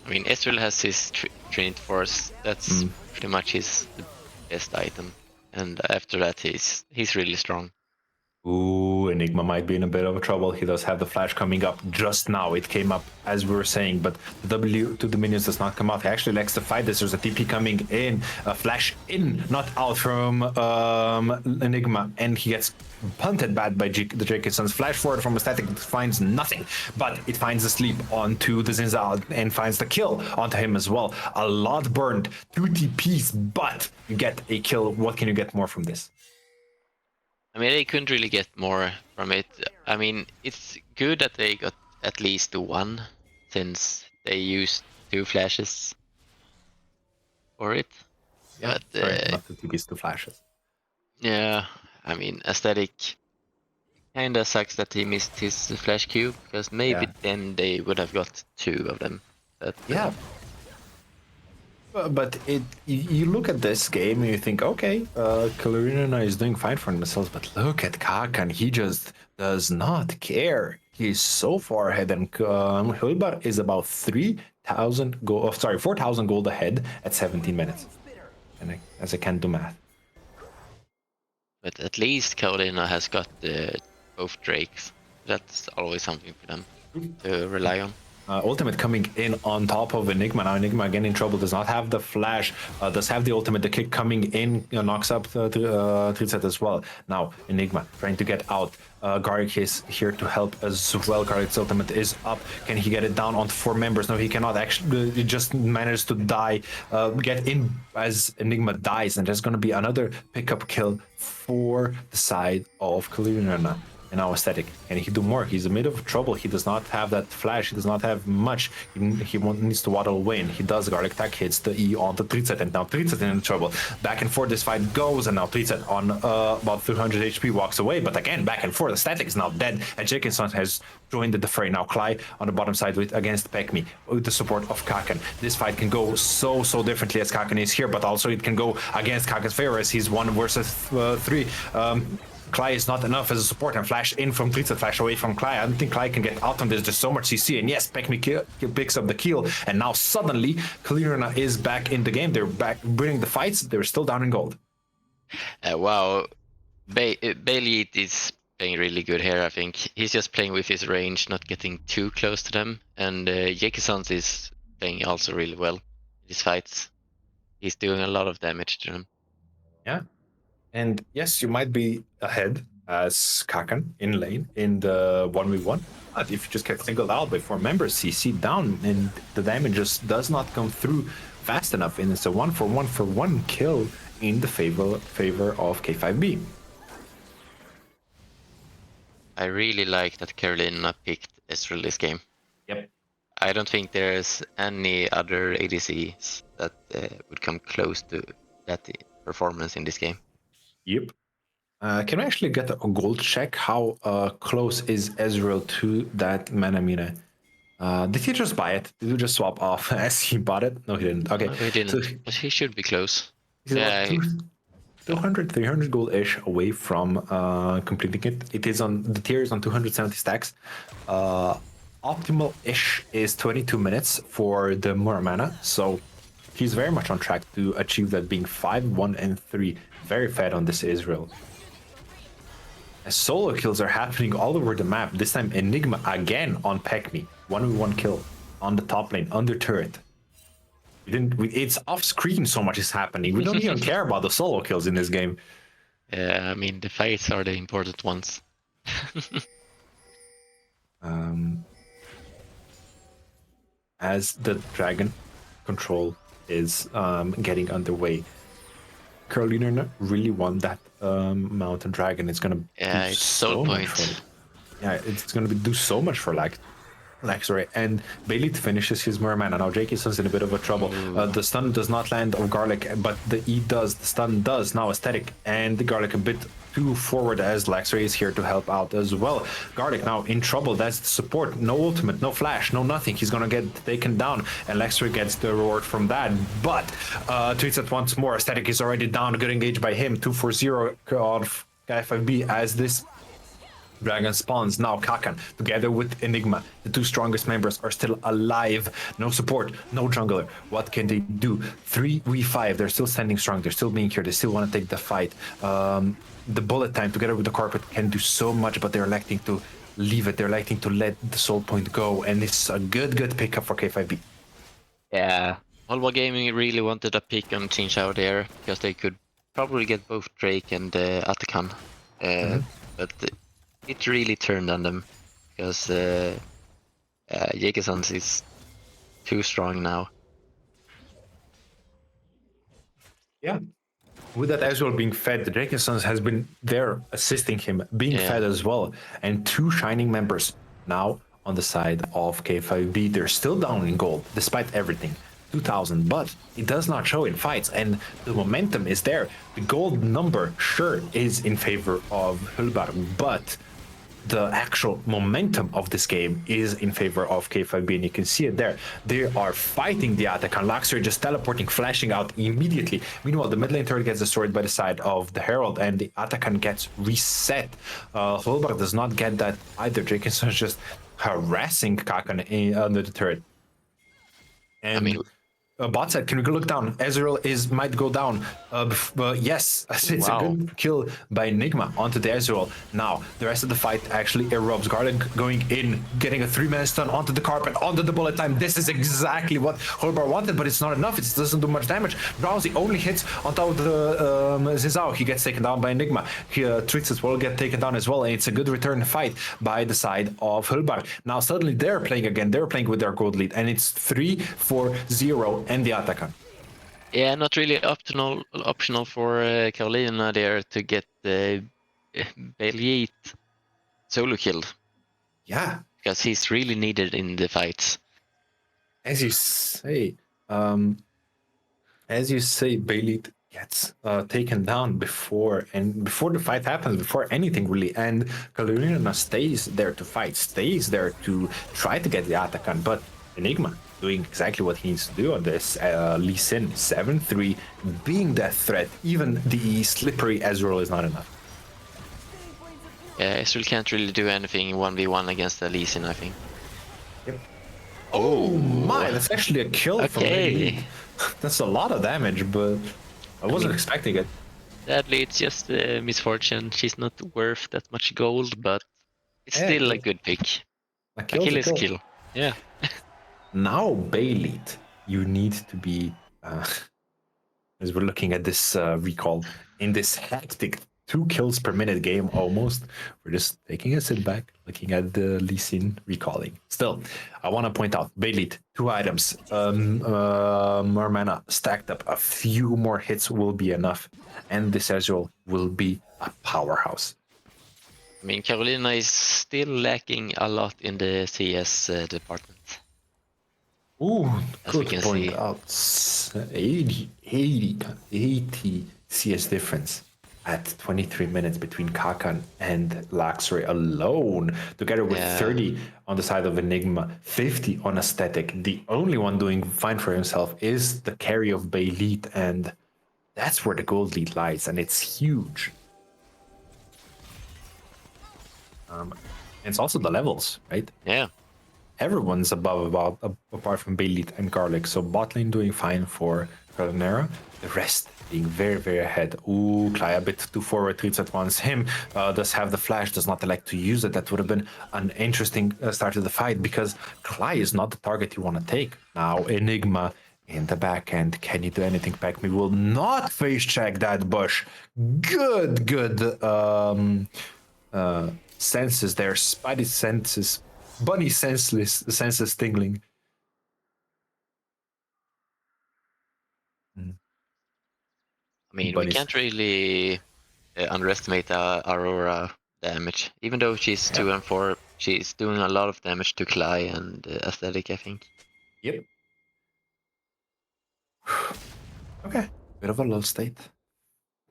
I mean, Ezreal has his Trinity Force. That's pretty much his best item, and after that, he's really strong. Ooh, Enigma might be in a bit of trouble. He does have the flash coming up just now. It came up as we were saying, but the W to the minions does not come out. He actually likes to fight this. There's a TP coming in, a flash in, not out from Enigma, and he gets punted bad by the Jacobsons. Flash forward from a static, finds nothing, but it finds the sleep onto the Zinzal and finds the kill onto him as well. A lot burned, 2 TPs, but you get a kill. What can you get more from this? I mean, they couldn't really get more from it. I mean, it's good that they got at least 1, since they used 2 flashes for it. Yeah, but, sorry, not 2 TPs, 2 flashes. Yeah, I mean, Aesthetic kinda sucks that he missed his flash cube, because maybe then they would have got 2 of them. But, yeah. But you look at this game and you think, okay, Karolinerna is doing fine for themselves, but look at Kakan, he just does not care. He's so far ahead, and Hållbar is about 4,000 gold ahead at 17 minutes. And as I can't do math. But at least Karolinerna has got both Drakes. That's always something for them to rely on. Ultimate coming in on top of Enigma. Now Enigma again in trouble, does not have the flash, does have the ultimate. The kick coming in knocks up Trizet as well. Now Enigma trying to get out. Garlic is here to help as well. Garlic's ultimate is up. Can he get it down on 4 members? No, he cannot. Actually, he just managed to die, get in as Enigma dies, and there's going to be another pickup kill for the side of Karolinerna. And now Aesthetic. Can he do more? He's in a bit of trouble. He does not have that flash. He does not have much. He needs to waddle away, and he does. Garlic attack hits the E on the Trizet, and now Trizet in trouble. Back and forth this fight goes, and now Trizet on about 300 HP walks away, but again, back and forth. Aesthetic is now dead, and Jackinson has joined the fray. Now Cly on the bottom side against Pekmi with the support of Kaken. This fight can go so differently as Kaken is here, but also it can go against Kaken's favor as he's 1 versus 3. Cly is not enough as a support, and flash in from Trizet, flash away from Cly. I don't think Cly can get out on this. There's so much CC, and yes, Pekmi picks up the kill, and now suddenly Karolinerna is back in the game. They're back winning the fights. They're still down in gold. Wow, Bailey is playing really good here. I think he's just playing with his range, not getting too close to them, and Jekisons is playing also really well in these fights. He's doing a lot of damage to them. Yeah. And yes, you might be ahead as Kaken in lane in the 1v1. But if you just get singled out by 4 members, CC down, and the damage just does not come through fast enough. And it's a 1-for-1 kill in the favor of K5B. I really like that Karolinerna picked Ezreal this game. Yep. I don't think there's any other ADCs that would come close to that performance in this game. Yep. Can we actually get a gold check? How close is Ezreal to that Manamina? Did he just buy it? Did he just swap off as he bought it? No, he didn't. Okay. No, he didn't, So but he should be close. he's about 200, 300 gold-ish away from completing it. It is on, the tier is on 270 stacks. Optimal-ish is 22 minutes for the Muramana, so he's very much on track to achieve that, being 5, 1, and 3. Very fed on this Ezreal. As solo kills are happening all over the map. This time Enigma again on Pekmi. 1v1 kill on the top lane, under turret. It's off screen, so much is happening. We don't even care about the solo kills in this game. Yeah, I mean, the fights are the important ones. As the dragon control is getting underway, Karolinerna really won that mountain dragon. It's gonna it's soul point. It's gonna do so much for Laxray, and Bailey finishes his Merman. And now Jacobson's in a bit of a trouble. The stun does not land on Garlic, but the E does. The stun does. Now Aesthetic and the Garlic a bit too forward as Laxray is here to help out as well. Garlic now in trouble. That's the support. No ultimate, no flash, no nothing. He's gonna get taken down, and Laxray gets the reward from that. But tweets it once more. Aesthetic is already down. Good engage by him. 2-4-0 of K5B as this Dragon spawns. Now Kaken together with Enigma, the 2 strongest members, are still alive. No support, no jungler. What can they do? 3v5. They're still standing strong. They're still being here. They still want to take the fight. The bullet time together with the carpet can do so much, but they're electing to leave it. They're electing to let the soul point go, and it's a good pickup for K5B. Yeah, Hållbar Gaming really wanted a pick on Chin out there because they could probably get both Drake and Atakan, but it really turned on them because Jekisons is too strong now. Yeah. With that Ezreal being fed, the Jekisons has been there assisting him, being fed as well. And 2 shining members now on the side of K5B. They're still down in gold despite everything. 2,000, but it does not show in fights, and the momentum is there. The gold number sure is in favor of Hållbar, but the actual momentum of this game is in favor of K5B, and you can see it there. They are fighting the Atakan. Laxray just teleporting, flashing out immediately. Meanwhile, the mid lane turret gets destroyed by the side of the Herald, and the Atakan gets reset. Hållbar does not get that either. Jacobson is just harassing Kaken under the turret. And I mean, bot side, can we go look down? Ezreal might go down. Yes, it's a Wow. good kill by Enigma onto the Ezreal. Now, the rest of the fight actually erupts. Garland going in, getting a 3-man stun onto the carpet, onto the bullet time. This is exactly what Hållbar wanted, but it's not enough. It doesn't do much damage. Drowsy only hits on top of the Zizao. He gets taken down by Enigma. Trix as well get taken down as well, and it's a good return fight by the side of Hållbar. Now, suddenly they're playing again. They're playing with their gold lead, and it's 3-4-0 and the Atakan. Yeah, not really optional for Karolinerna there to get the Beliet solo killed, Yeah, because he's really needed in the fights. as you say, Bailey gets taken down before the fight happens, before anything really, and Karolinerna stays there to fight, stays there to try to get the Atakan, but Enigma doing exactly what he needs to do on this. Lee Sin 7-3, being that threat. Even the slippery Ezreal is not enough. Yeah, Ezreal can't really do anything 1v1 against the Lee Sin, I think. Yep. Oh my, that's actually a kill from Okay. Bailey. That's a lot of damage, but I wasn't expecting it. Sadly, it's just misfortune. She's not worth that much gold, but it's Yeah, still a kill. good pick. A A kill's kill a is kill. kill. Yeah. Now, Bailey, you need to be, as we're looking at this recall, in this hectic 2 kills per minute game almost, we're just taking a sit back, looking at the Lee Sin recalling. Still, I want to point out, Bailey, 2 items, more mana stacked up, a few more hits will be enough, and this Ezreal will be a powerhouse. I mean, Karolina is still lacking a lot in the CS department. Ooh, As we good can point see. out. 80 CS difference at 23 minutes between Kakan and Luxury alone, together with 30 on the side of Enigma, 50 on Aesthetic. The only one doing fine for himself is the carry of Bayleet, and that's where the gold lead lies, and it's huge. And it's also the levels, right? Yeah. Everyone's above apart from Bayleet and Garlic. So bot lane doing fine for Karolinerna. The rest being very, very ahead. Ooh, Klai a bit too forward, treats at once. Him does have the flash, does not like to use it. That would have been an interesting start to the fight, because Klai is not the target you want to take. Now Enigma in the back end. Can you do anything back? We will not face check that bush. Good senses there. Spidey senses. Bunny senses tingling. I mean, Bunnies. we can't really underestimate Aurora damage. Even though she's 2 and 4, she's doing a lot of damage to Klai and Aesthetic, I think. Yep. Okay. Bit of a low state.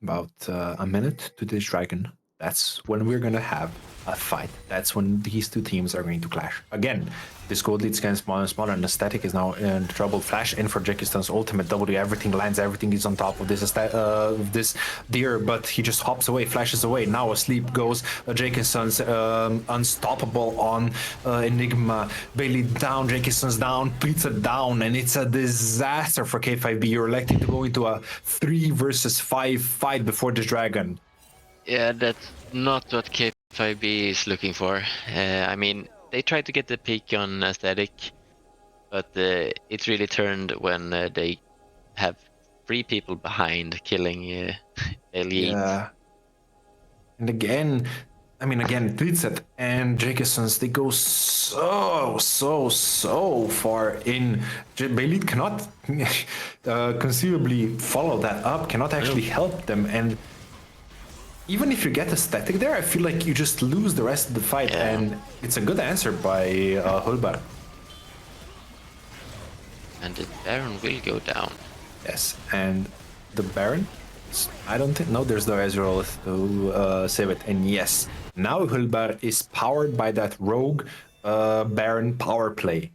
About a minute to this dragon. That's when we're gonna have a fight. That's when these 2 teams are going to clash. Again, this gold lead's getting smaller and smaller, and Aesthetic is now in trouble. Flash in for Jekistan's ultimate W. Everything lands, everything is on top of this deer, but he just hops away, flashes away. Now asleep goes Jekistan's unstoppable on Enigma. Bailey down, Jekistan's down, Pizza down, and it's a disaster for K5B. You're electing to go into a 3 versus 5 fight before this dragon. Yeah, that's not what K5B is looking for. I mean, they tried to get the peak on Aesthetic, but it really turned when they have 3 people behind killing Elite. Yeah. And again, Blitzet and Jacobsons, they go so far in. Bailey cannot conceivably follow that up, cannot actually help them, and even if you get a static there, I feel like you just lose the rest of the fight, and it's a good answer by Hållbar. And the Baron will go down. Yes, and the Baron, I don't think, no, there's no Ezreal to save it, and yes, now Hållbar is powered by that rogue Baron power play.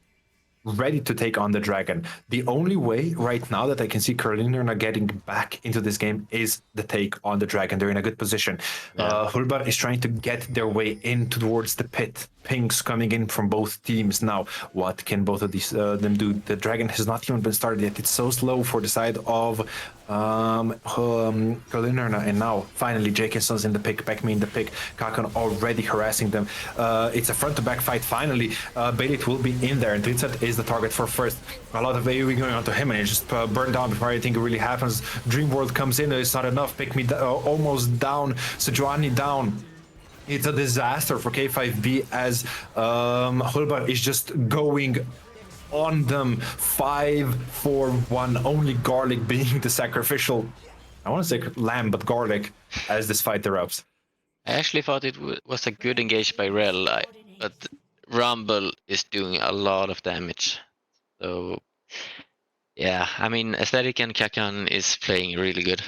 ready to take on the dragon. The only way right now that I can see Karolinerna getting back into this game is the take on the dragon. They're in a good position. Hållbar is trying to get their way in towards the pit. Pings coming in from both teams now. What can both of these them do? The dragon has not even been started yet. It's so slow for the side of Karolinerna, and now finally Jakenson's in the pick, Beckme in the pick. Kakan already harassing them. It's a front-to-back fight. Finally, Bailit will be in there, and Trinset is the target for first. A lot of AoE going on to him, and it just burned down before anything really happens. Dreamworld comes in, it's not enough. Pick me almost down. Sejuani down. It's a disaster for K5B as Hållbar is just going on them 5-4-1. Only Garlic being the sacrificial, I want to say lamb, but Garlic as this fight erupts. I actually thought it was a good engage by Rel, but Rumble is doing a lot of damage. So yeah, I mean, Aesthetic and Kakan is playing really good.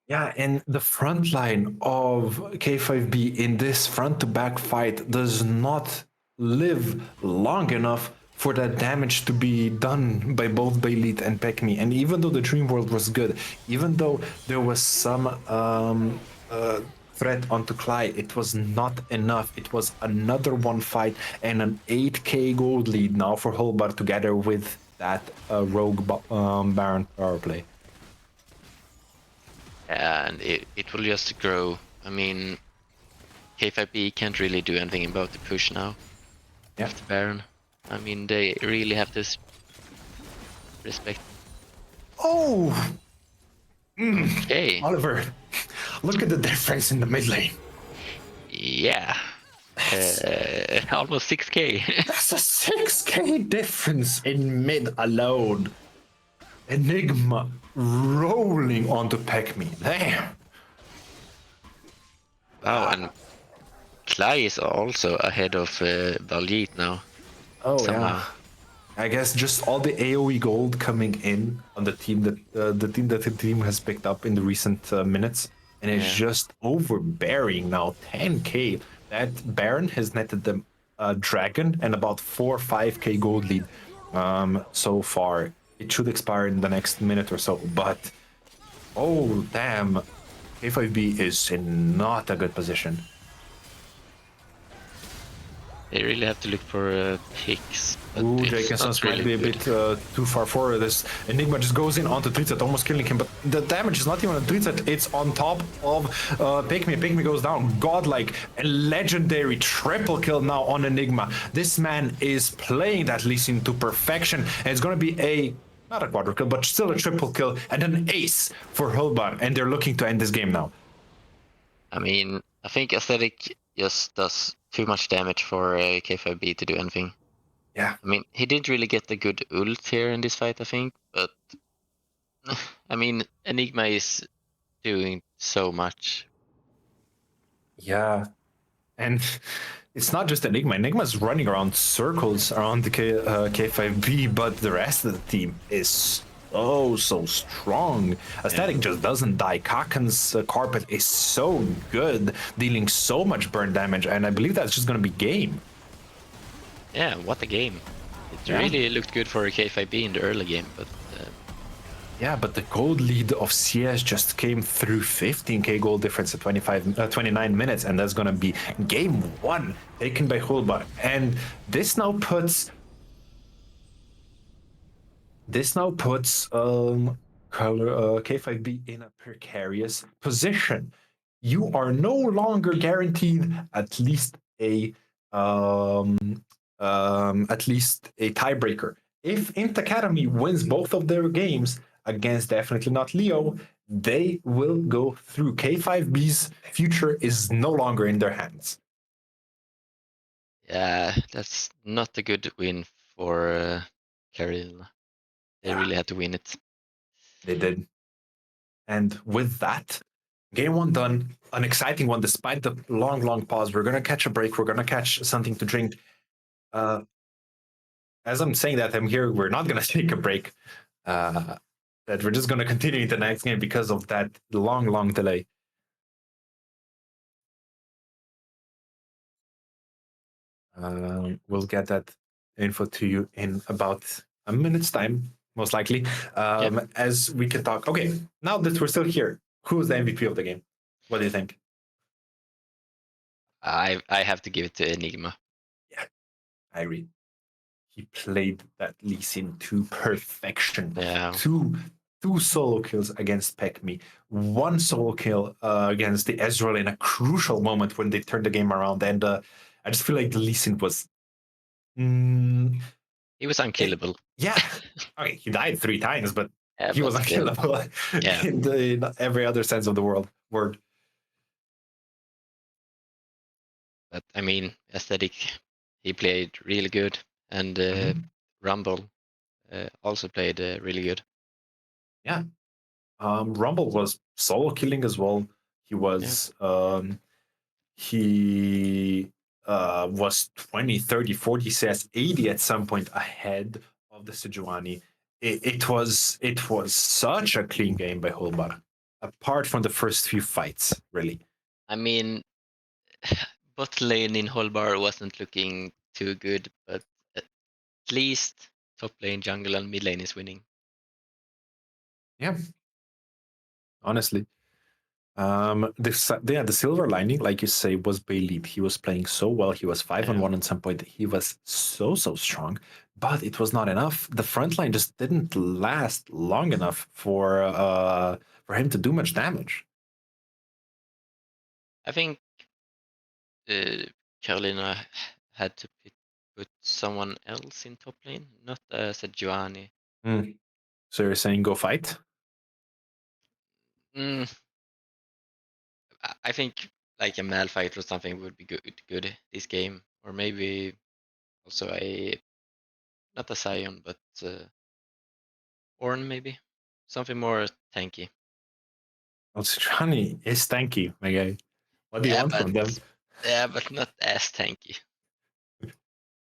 Yeah, and the front line of K5B in this front-to-back fight does not live long enough for that damage to be done by both Bailit and Pekmi. And even though the Dream World was good, even though there was some threat onto Clyde, it was not enough. It was another one fight and an 8k gold lead now for Hållbar together with that rogue Baron power play. And it will just grow. I mean, K5B can't really do anything about the push now. Yeah. With the Baron. I mean, they really have this respect. Oh! Okay. Oliver, look at the difference in the mid lane. Yeah. Almost 6k. That's a 6k difference in mid alone. Enigma rolling onto Pekmi. Damn. Wow, and Clay is also ahead of Balit now. Oh somehow. yeah. I guess just all the AoE gold coming in on the team that the team has picked up in the recent minutes, and it's just overbearing now. 10k. That Baron has netted them a dragon and about 4 or 5k gold lead so far. It should expire in the next minute or so, but oh damn, K5B is in not a good position. They really have to look for picks. Ooh, Jakenson's might be a bit too far forward. This Enigma just goes in onto Trizet, almost killing him, but the damage is not even on Trizet, it's on top of Pygmy. Pygmy goes down. Godlike, a legendary triple kill now on Enigma. This man is playing that Lee Sin to perfection, and it's gonna be not a quadruple kill, but still a triple kill, and an ace for Hållbar, and they're looking to end this game now. I mean, I think Aesthetic just does too much damage for K5B to do anything. Yeah. I mean, he didn't really get the good ult here in this fight, I think, but I mean, Enigma is doing so much. Yeah. And it's not just Enigma. Enigma's running around circles around the K5B, but the rest of the team is so strong. Aesthetic just doesn't die. Kaken's carpet is so good, dealing so much burn damage, and I believe that's just going to be game. Yeah, what a game. It really looked good for K5B in the early game, but... Yeah, but the gold lead of CS just came through 15k gold difference at 29 minutes, and that's going to be game 1 taken by Hållbar. And this now puts K5B in a precarious position. You are no longer guaranteed at least a tiebreaker. If Int Academy wins both of their games against definitely not Leo, they will go through. K5B's future is no longer in their hands. Yeah, that's not a good win for Karolinerna. They really had to win it. They did. And with that, game 1 done. An exciting one, despite the long pause. We're going to catch a break. We're going to catch something to drink. As I'm saying that, I'm here. We're not going to take a break. That we're just going to continue into the next game because of that long delay. We'll get that info to you in about a minute's time, most likely. As we can talk. Okay, now that we're still here, who's the MVP of the game? What do you think? I have to give it to Enigma. Yeah, I agree. He played that Lee Sin to perfection. Yeah. Two solo kills against Pekmi, one solo kill against the Ezreal in a crucial moment when they turned the game around. And I just feel like the Lee Sin was. He was unkillable. Yeah. Okay, he died 3 times, but Yeah, he was but still. unkillable Yeah. in every other sense of the word. But I mean, aesthetic, he played really good, and Rumble also played really good. Yeah. Rumble was solo killing as well. He was he was 20, 30, 40 CS, 80 at some point ahead of the Sejuani. It was such a clean game by Hållbar, apart from the first few fights, really. I mean, bot lane in Hållbar wasn't looking too good, but at least top lane, jungle, and mid lane is winning. Yeah. Honestly. The silver lining, like you say, was Bailey. He was playing so well. He was 5-on-1 at some point. He was so strong, but it was not enough. The front line just didn't last long enough for him to do much damage. I think Karolinerna had to put someone else in top lane, not Sejuani. So you're saying go fight? I think like a Malphite or something would be good this game, or maybe also not a Sion, but Ornn maybe something more tanky. Well, Johnny is tanky, my guy. What do you want from them? Yeah, but not as tanky.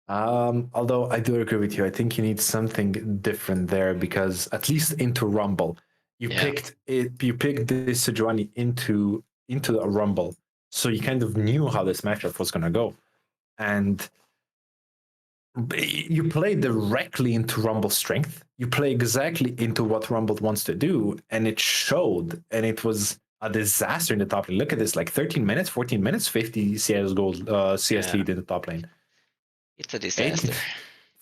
Although I do agree with you, I think you need something different there because at least into Rumble, you picked this Sejuani into a Rumble, so you kind of knew how this matchup was gonna go, and you play directly into Rumble's strength. You play exactly into what Rumble wants to do, and it showed. And it was a disaster in the top lane. Look at this, like 13 minutes, 14 minutes, 50 CS gold, CS lead in the top lane. It's a disaster.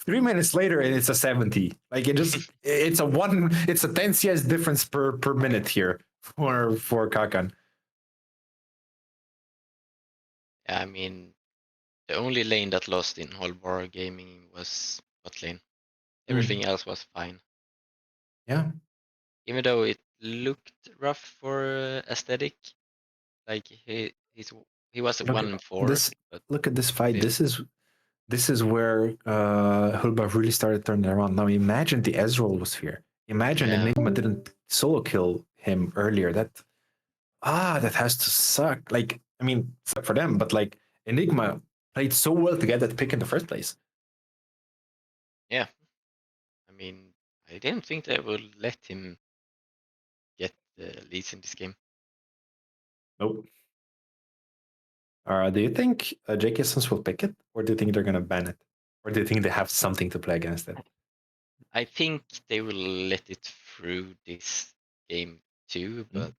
3 minutes later, and it's a 70. Like it's a 10 CS difference per minute here for Kakan. Yeah, I mean, the only lane that lost in Hållbar gaming was bot lane. Everything else was fine. Yeah. Even though it looked rough for aesthetic, like he was Look 1-4. Look at this fight. Still. This is where Hulba really started turning around. Now imagine the Ezreal was here. Imagine Enigma didn't solo kill him earlier. That has to suck. Like, I mean, suck for them, but like Enigma played so well to get that pick in the first place. Yeah. I mean, I didn't think they would let him get the leads in this game. Nope. Do you think J.K. Sons will pick it, or do you think they're gonna ban it, or do you think they have something to play against it? I think they will let it through this game too, but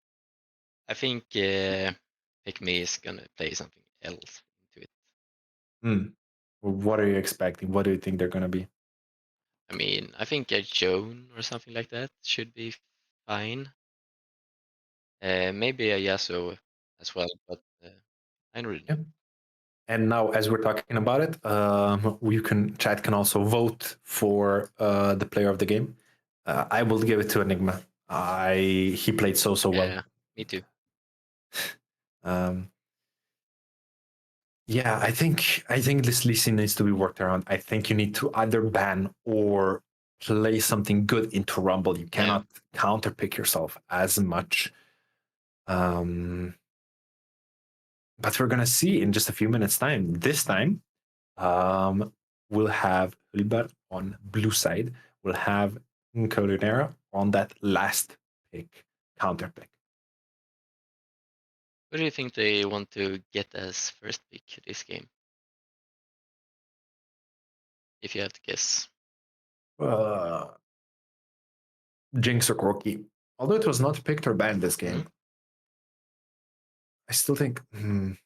I think Pick Me is gonna play something else into it. What are you expecting? What do you think they're gonna be? I mean, I think a Joan or something like that should be fine. Maybe a Yasuo as well, but I don't really know. And now, as we're talking about it, chat can also vote for the player of the game. I will give it to Enigma. He played so well. Yeah, me too. Yeah, I think this Lee Sin needs to be worked around. I think you need to either ban or play something good into Rumble. You cannot counterpick yourself as much. But we're gonna see in just a few minutes' time. This time, we'll have Hållbar on blue side. We'll have Karolinerna on that last pick, counter pick. Who do you think they want to get as first pick this game? if you had to guess. Jinx or Corki. Although it was not picked or banned this game, I still think. I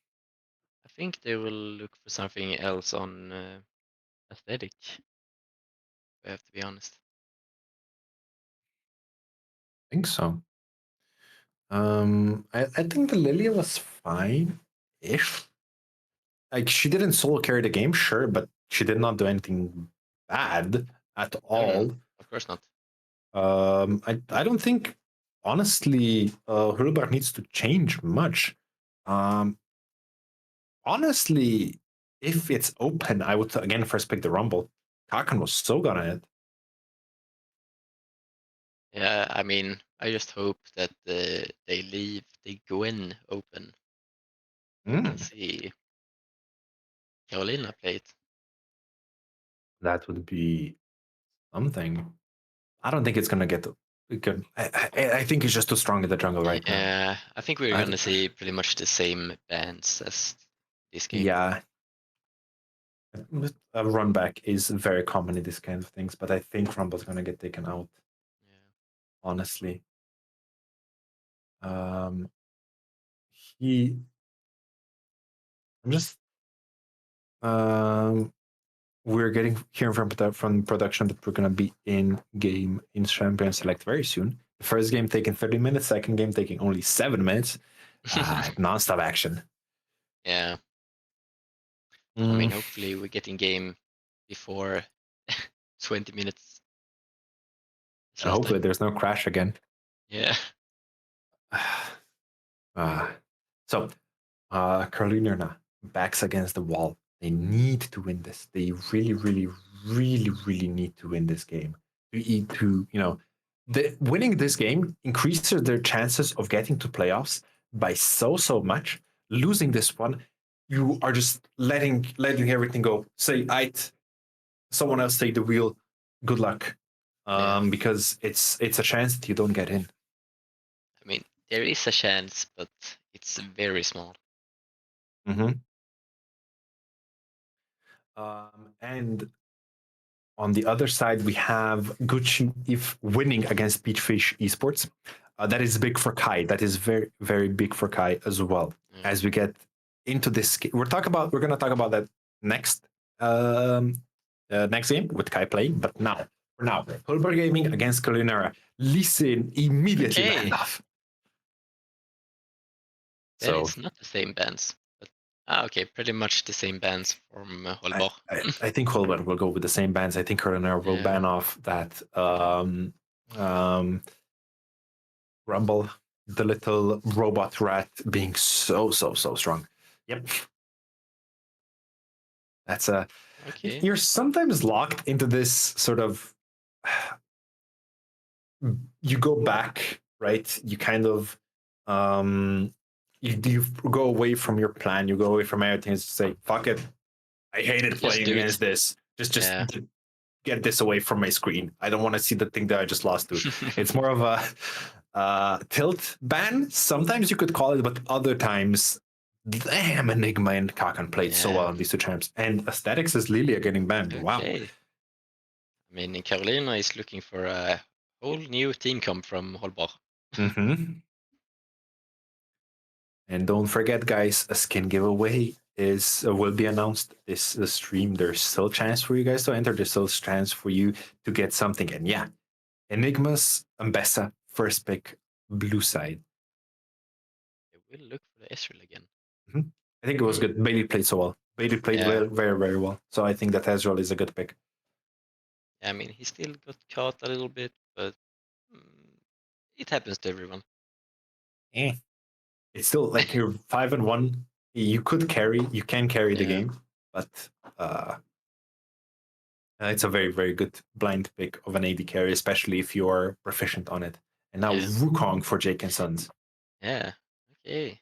think they will look for something else on aesthetic. I have to be honest. I think so. I think the Lilia was fine ish. Like she didn't solo carry the game, sure, but she did not do anything bad at all. No, of course not. I don't think honestly Hållbar needs to change much. Honestly, if it's open, I would again first pick the Rumble. Kakan was so good at it. Yeah, I mean, I just hope that they leave the Gwen open. Let's see. Karolina play it. That would be something. I don't think it's gonna get good. I think it's just too strong in the jungle right now. Yeah, I think we're gonna see pretty much the same bans as this game. Yeah. A run back is very common in these kind of things, but I think Rumble's gonna get taken out. Yeah. Honestly. I'm just we're getting hearing from production that we're gonna be in game in Champion Select very soon. The first game taking 30 minutes, second game taking only 7 minutes. Non-stop action. Yeah. I mean, hopefully we get in game before 20 minutes. And hopefully there's no crash again. Yeah. So, Karolinerna backs against the wall. They need to win this. They really, really, really, really need to win this game. Winning this game increases their chances of getting to playoffs by so much. Losing this one, you are just letting everything go. Say, someone else take the wheel. Good luck, because it's a chance that you don't get in. I mean, there is a chance, but it's very small. And on the other side, we have Gucci if winning against Peachfish Esports. That is big for Kai. That is very, very big for Kai as well. As we get into this, we're going to talk about that next next game with Kai playing. But for now, Hållbar Gaming against Karolinerna. Listen immediately banned off. That is not the same bands. Okay, pretty much the same bands from Hållbar. I think Hållbar will go with the same bands. I think Karolinerna will ban off that Rumble, the little robot rat being so strong. Yep. That's okay. You're sometimes locked into this sort of you go back, right? You kind of you go away from your plan, you go away from everything and say, fuck it. I hated playing against this. Just get this away from my screen. I don't want to see the thing that I just lost to. It's more of a tilt ban. Sometimes you could call it, but other times, damn, Enigma and Kakan played so well on these two champs. And Aesthetics is Lilia getting banned. Okay. Wow. I mean, Karolina is looking for a whole new team comp from Hållbar. And don't forget, guys, a skin giveaway will be announced this stream. There's still a chance for you guys to enter. There's still a chance for you to get something. And yeah, Enigma's Ambessa first pick, blue side. They will look for the Ezreal again. I think it was good. Bailey played so well. Bailey played very, very well. So I think that Ezreal is a good pick. I mean, he still got caught a little bit, but it happens to everyone. It's still like you're 5-1. You can carry the game, but it's a very, very good blind pick of an AD carry, especially if you're proficient on it. And now Wukong for Jake and Sons. Yeah. Okay.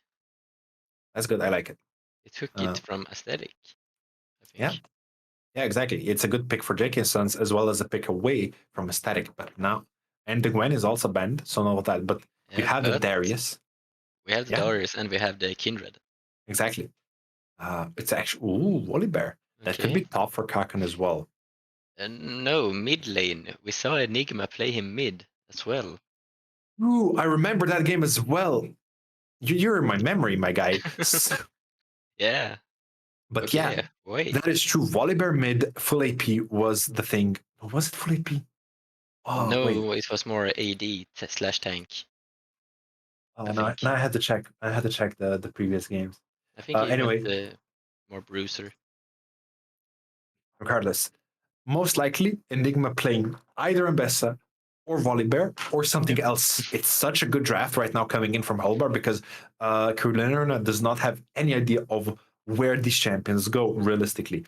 That's good. I like it. They took it from Aesthetic, I think. Yeah, exactly. It's a good pick for Jake and Sons as well as a pick away from Aesthetic. But now, and the Gwen is also banned, so know that. But we have the Darius. We have the Darius and we have the Kindred. Exactly. It's actually Wally Bear. That could be top for Kakan as well. No, mid lane. We saw Enigma play him mid as well. Ooh, I remember that game as well. You're in my memory, my guy. Yeah. But yeah, Okay. Wait. that is true. Volibear mid full AP was the thing. Was it full AP? Oh wait. No, it was more AD slash tank. Oh I no, think. no, I had to check. I had to check the previous games. I think he went Anyway, more bruiser. regardless, most likely Enigma playing either Mbessa or Volibear or something else. It's such a good draft right now coming in from Hållbar because Karolinerna does not have any idea of where these champions go realistically.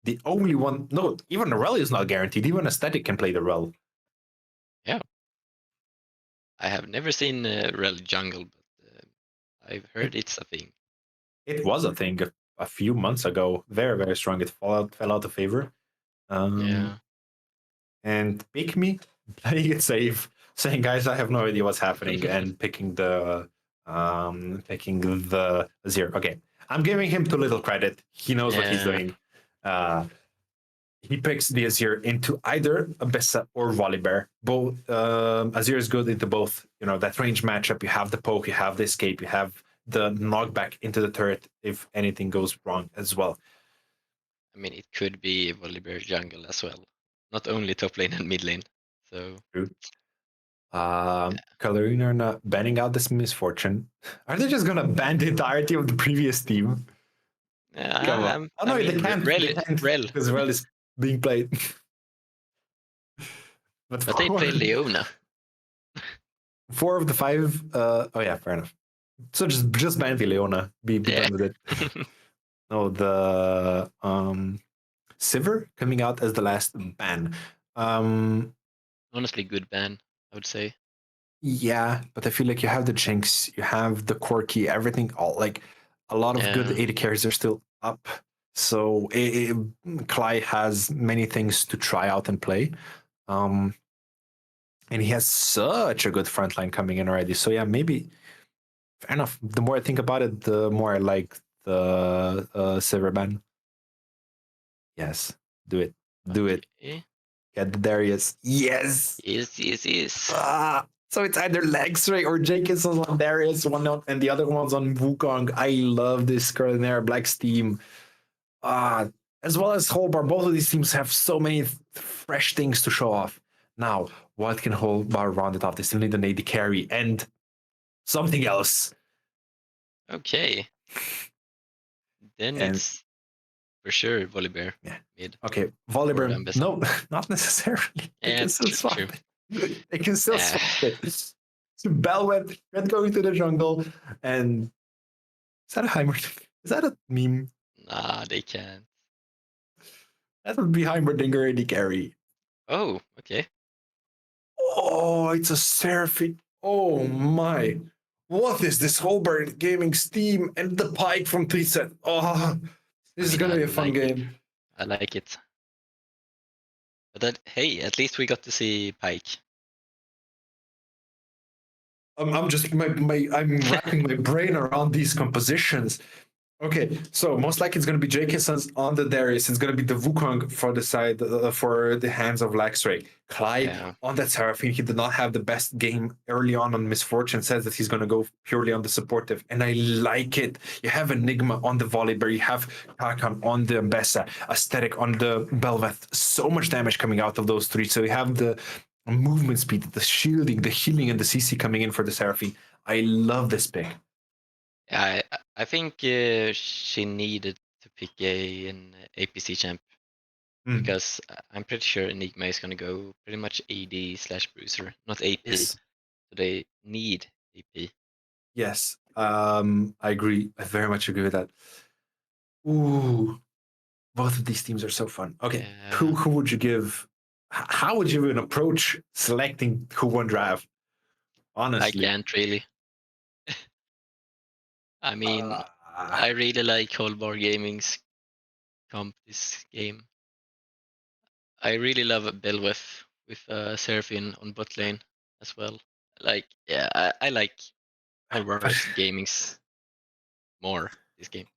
The only one, no, even the rel is not guaranteed. Even Aesthetic can play the rel. Yeah. I have never seen Rel jungle, but I've heard it's a thing. It was a thing a few months ago. Very, very strong. It fell out of favor. Yeah. And pick me playing it safe, saying, "Guys, I have no idea what's happening," and picking the zero. Okay, I'm giving him too little credit. He knows what he's Yeah. doing. He picks the Azir into either Abessa or Volibear. Both Azir is good into both. You know that range matchup. You have the poke, you have the escape, you have the knockback into the turret if anything goes wrong as well. I mean, it could be Volibear jungle as well. Not only top lane and mid lane. So. True. Karolinerna banning out this misfortune. Are they just gonna ban the entirety of the previous team? Come on. Oh I no, they mean, can't. Rel, They can't Rel, because Rel is being played. but but they play Leona. 4 of the 5. Oh yeah, fair enough. So just ban the Leona. Be Yeah. done with it. No, the Sivir coming out as the last ban. Honestly, good ban, I would say. Yeah, but I feel like you have the Jinx, you have the Corki, everything. All like a lot of good Yeah. AD carries are still up. So Cly has many things to try out and play. And he has such a good frontline coming in already. So yeah, maybe fair enough. The more I think about it, the more I like the Sivir ban. Yes, do it. Do it. Okay. Get the Darius. Yes. Yes. So it's either Lexray or Jenkins on Darius, one on, and the other one's on Wukong. I love this Karolinerna Black's team. As well as Hållbar, both of these teams have so many fresh things to show off. Now, what can Hållbar round it off? They still need an AD carry and something else. Okay. Then And it's for sure Volibear. yeah. Mid. Okay, Volibear. Ambessa. No, not necessarily. They Yeah, can still swap true. it. They can still swap it. So Bell went going to the jungle, and is that a Heimerdinger? Is that a meme? Nah, they can't. That would be Heimerdinger AD carry. Oh, okay. Oh, it's a Seraphine. Oh my. What is this Holborn Gaming Steam and the Pike from Tweetset? Oh, this is gonna be a fun game. I like it. But hey, at least we got to see Pike. I'm just I'm wrapping my brain around these compositions. Okay, so most likely it's going to be Jacobson's on the Darius. It's going to be the Wukong for the side for the hands of Laxray. Clyde on that Seraphine. He did not have the best game early on Misfortune. Says that he's going to go purely on the supportive, and I like it. You have Enigma on the Volibear. You have Kakan on the Mbessa. Aesthetic on the Belveth. So much damage coming out of those three. So you have the movement speed, the shielding, the healing, and the CC coming in for the Seraphine. I love this pick. Yeah, I think she needed to pick an APC champ because I'm pretty sure Enigma is gonna go pretty much AD slash bruiser, not AP. Yes. So they need AP. Yes, I agree. I very much agree with that. Ooh, both of these teams are so fun. Okay, who would you give? How would you even approach selecting who won draft? Honestly, I can't really. I mean, I really like Hållbar Gaming's comp this game. I really love Belweth with Seraphine on bot lane as well. Like, yeah, I like Hållbar's Gaming's more this game.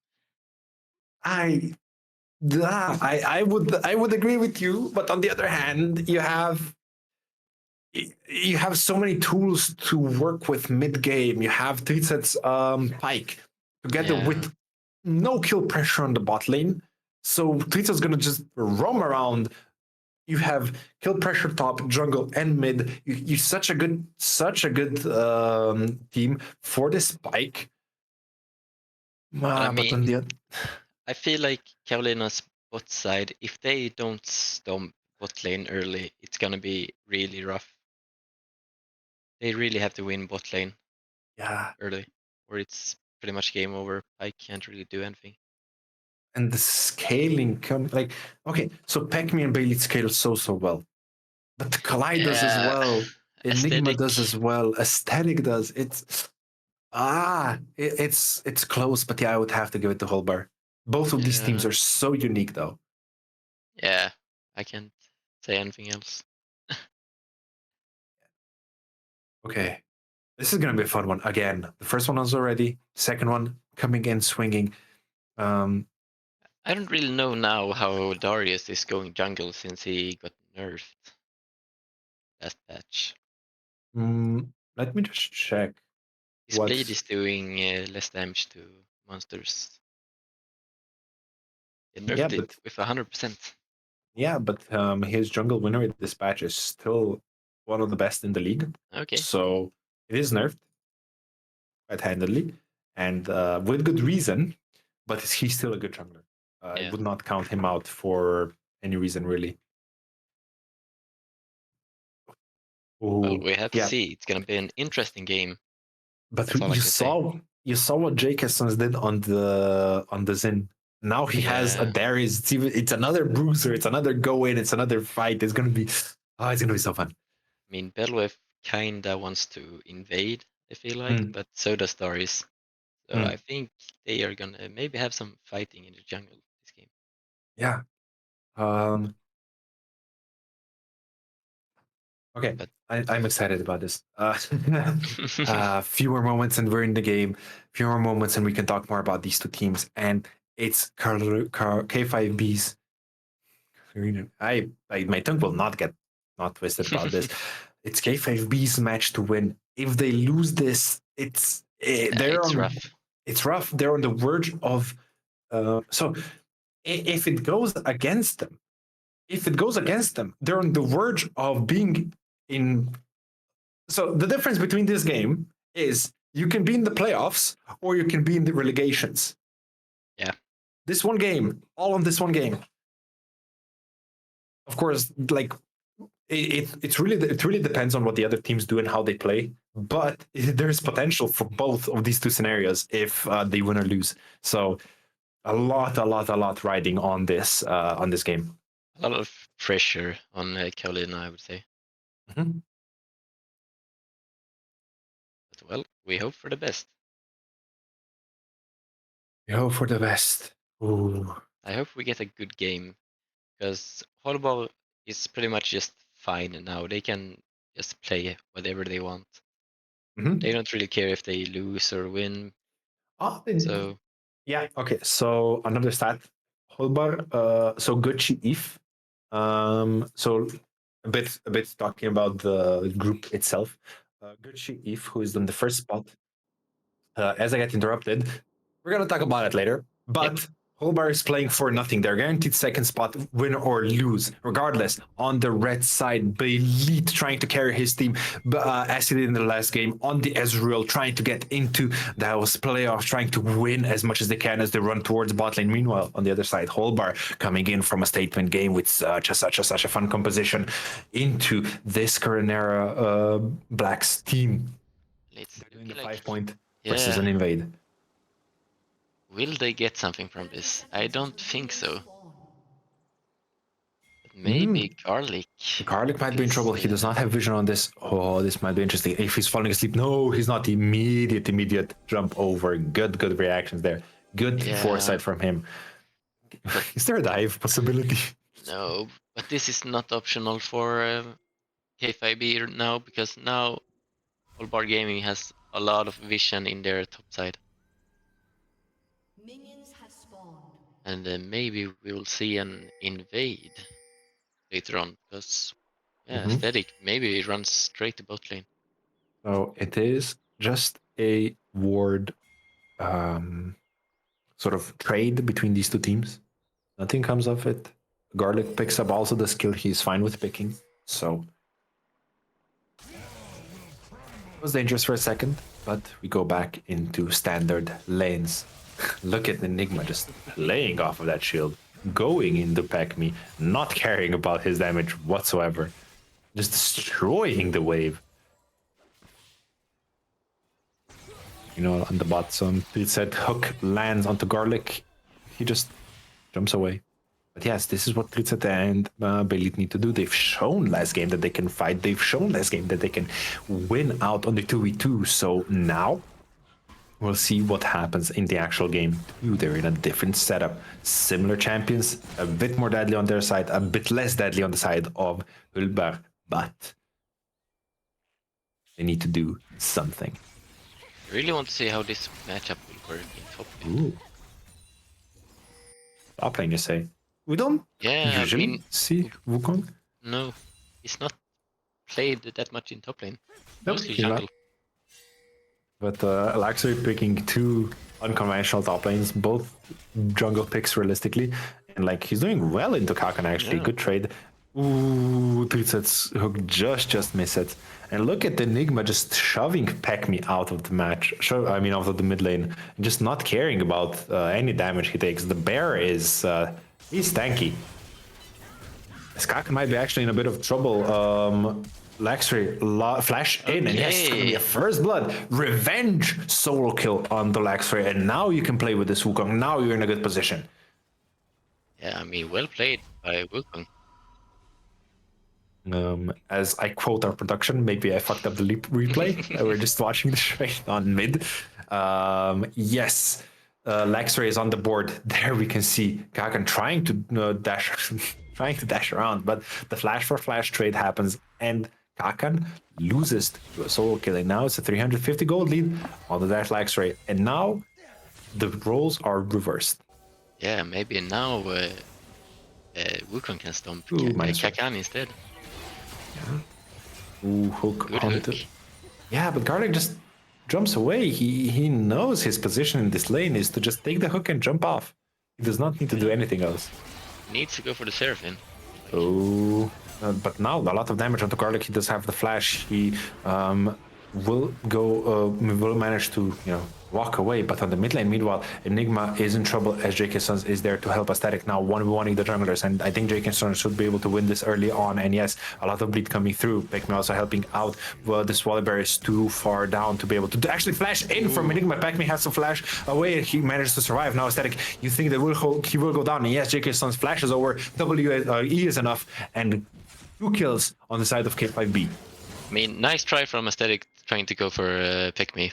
I I would agree with you, but on the other hand, you have so many tools to work with mid game. You have Tritset's Pike together Yeah. with no kill pressure on the bot lane. So Tritset's gonna just roam around. You have kill pressure top, jungle, and mid. You're such a good team for this Pike. But I But on mean, the other, I feel like Karolinerna's bot side, if they don't stomp bot lane early, it's gonna be really rough. They really have to win bot lane yeah, early, or it's pretty much game over. I can't really do anything. and the scaling like okay, so Pac-Man and Bailey scale so well. But Collide does as Yeah, well. Enigma aesthetic. does as well. Aesthetic does. It's close, but yeah, I would have to give it to Hållbar. Both of these teams Yeah, are so unique, though. yeah. I can't say anything else. Okay, this is gonna be a fun one again. The first one was already. Second one coming in swinging. Um, I don't really know now how Darius is going jungle since he got nerfed last patch. Let me just check His blade what's. is doing less damage to monsters. They Yeah, nerfed it but with 100%. his jungle winner dispatch is still one of the best in the league. Okay. So it is nerfed quite handily and with good reason. But he's still a good jungler. I Yeah. would not count him out for any reason, really. Well, Oh, we have to yeah. see. It's gonna be an interesting game. But That's all I can say. you saw what Jake Essence did on the Zin. Now he has a Yeah. Darius. It's another bruiser. It's another go in. It's another fight. It's gonna be so fun. I mean, Belwef kinda wants to invade, I feel like, Mm, but so does Darius. So I mm, think they are gonna maybe have some fighting in the jungle this game. yeah. Um. Okay. But I'm excited about this. Fewer moments and we're in the game. Fewer moments and we can talk more about these two teams. And it's K5B's. My tongue will not get not twisted about this. It's K5B's match to win. If they lose this, they're it's on. rough. It's rough. They're on the verge of. So if it goes against them, they're on the verge of being in. So the difference between this game is you can be in the playoffs or you can be in the relegations. Yeah. This one game, all on this one game. Of course, like it really depends on what the other teams do and how they play. But there's potential for both of these two scenarios if they win or lose. So a lot riding on this game. A lot of pressure on Karolina, I would say. Mhm. But well, we hope for the best. We hope for the best. Ooh. I hope we get a good game because Hållbar is pretty much just fine now. They can just play whatever they want. Mhm. They don't really care if they lose or win. Oh, So yeah. Okay. So another stat. Hållbar. So Gucci if. So a bit talking about the group itself. Gucci if, who is on the first spot. As I get interrupted, we're gonna talk about it later. yep, But Hållbar is playing for nothing. They're guaranteed second spot, win or lose, regardless. On the red side, Belit trying to carry his team, as he did in the last game. On the Ezreal, trying to get into those playoffs, trying to win as much as they can as they run towards bot lane. Meanwhile, on the other side, Hållbar coming in from a statement game with such a fun composition into this Karolinerna Black's team. it's They're doing the looking like 5 point versus yeah. an invade. Will they get something from this? I don't think so. But Mm, maybe Garlic. Garlic might be in Because trouble. He does not have vision on this. Oh, this might be interesting. If he's falling asleep, no, he's not. Immediate jump over. Good reactions there. Good yeah, foresight from him. but Is there a dive possibility? no. But this is not optional for K5B now because now Hållbar Gaming has a lot of vision in their top side. Minions have spawned. and maybe we'll see an invade later on, because yeah, Mhm. Aesthetic maybe runs straight to bot lane. So it is just a ward sort of trade between these two teams. Nothing comes of it. Garlic picks up also the skill he's fine with picking. So it was dangerous for a second, but we go back into standard lanes. Look at Enigma just playing off of that shield, going into Pac-Me, not caring about his damage whatsoever, just destroying the wave. You know, on the bot zone, it said hook lands onto Garlic, he just jumps away. But yes, this is what Tritset and Belit need to do. They've shown last game that they can fight. They've shown last game that they can win out on the 2v2. So now we'll see what happens in the actual game. They're in a different setup. Similar champions, a bit more deadly on their side, a bit less deadly on the side of Hållbar. But they need to do something. I really want to see how this matchup will work in top lane. Ooh. Top lane, you say? We don't Yeah, usually I mean, see Wukong. no, he's not played that much in top lane. Nope, Mostly he's not. jungle. But Luxury picking two unconventional top lanes, both jungle picks realistically, and like he's doing well into Kakan actually. Yeah. Good trade. Ooh, Tritset's hook just miss it. And look at Enigma just shoving Pac-Me out of the match. Out of the mid lane, and just not caring about any damage he takes. The bear is he's tanky. Kakan might be actually in a bit of trouble. Luxury flash in, and yes, it's gonna be a first blood revenge solo kill on the Luxury, and now you can play with this Wukong. Now you're in a good position. Yeah, I mean, well played by Wukong. As I quote our production, maybe I fucked up the replay. We're just watching the straight on mid. Yes, Luxury is on the board. There we can see Kakan trying to dash around, but the flash for flash trade happens, and Kakan loses to a solo kill. And now it's a 350 gold lead on the dash Luxury, and now the roles are reversed. Yeah, maybe now Wukong can stomp Kakan instead. Ooh, hook Good onto. hook. Yeah, but Garlic just jumps away. He knows his position in this lane is to just take the hook and jump off. He does not need to do anything else. Needs to go for the Seraphim. Oh, but now a lot of damage onto Garlic. He does have the flash. He will manage to walk away. But on the mid lane, meanwhile, Enigma is in trouble as JK Sons is there to help Aesthetic now 1v1ing the junglers, and I think JK Sons should be able to win this early on. And yes, a lot of bleed coming through. Pac-Me also helping out. Well, this Wallbear is too far down to be able to actually flash in from Enigma. Pac-Me has to flash away. He managed to survive. Now Aesthetic, you think that he will go down, and yes, JK Sons flashes over. E is enough, and 2 kills on the side of K5B. I mean, nice try from Aesthetic trying to go for Pick-Me.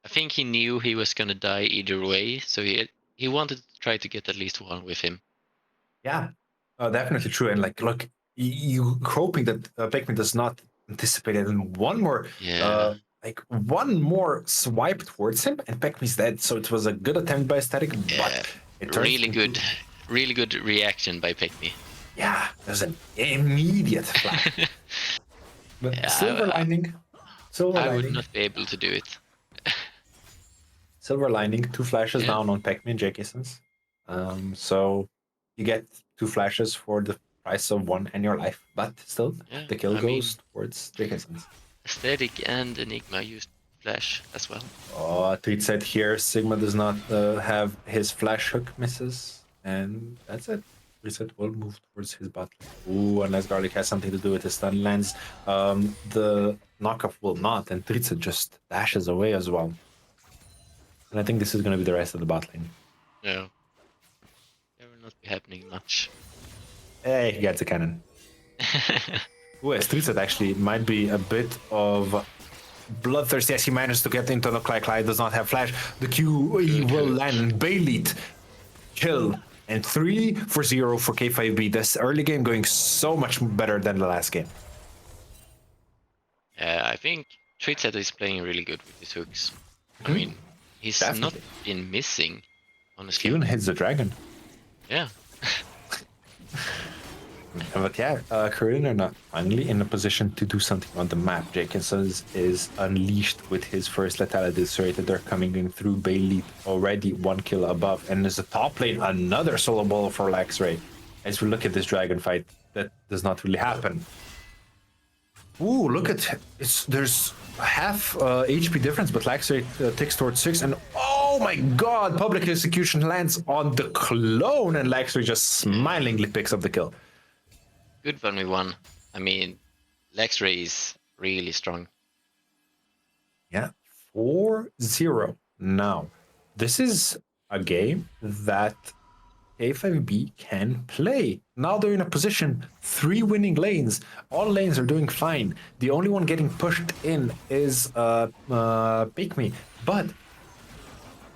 I think he knew he was gonna die either way, so he wanted to try to get at least one with him. Yeah, definitely true. And like, look, you hoping that Pikmin does not anticipate it, and one more, one more swipe towards him, and Pikmin's dead. So it was a good attempt by Aesthetic, but it really good reaction by Pick-Me. Yeah, there's an immediate flash. But Yeah, silver lining. I would not be able to do it. Silver lining, 2 flashes down on Pac-Man Jacobsons. So you get 2 flashes for the price of 1 and your life, but still the kill goes towards Jacobsons. Aesthetic and Enigma used flash as well. Oh, tweet said here Sigma does not have his flash hook misses, and that's it. Reset will move towards his bot. Ooh, unless Garlic has something to do with his stun lands. The knockoff will not, and Tritsa just dashes away as well. And I think this is going to be the rest of the bot lane. No. There will not be happening much. Hey, he gets a cannon. Ooh, Tritsa actually might be a bit of bloodthirsty as he managed to get into the Clyde does not have flash. The Q will land. Baylead kill. And 3 for 0 for K5B. This early game going so much better than the last game. I think Tritset is playing really good with his hooks. I mean, he's not been missing honestly. Even hits the dragon. Yeah. But yeah, Karolinerna finally in a position to do something on the map. Jacobson's is unleashed with his first lethality serrated. They're coming in through Bailey, already 1 kill above. And there's a top lane, another solo ball for Laxray. As we look at this dragon fight, that does not really happen. Ooh, look at there's half HP difference, but Laxray ticks towards 6, and oh my god, public execution lands on the clone, and Laxray just smilingly picks up the kill. Good 1v1. I mean, Laxray is really strong. Yeah, 4-0. Now, this is a game that K5B can play. Now they're in a position, 3 winning lanes. All lanes are doing fine. The only one getting pushed in is Pick Me. But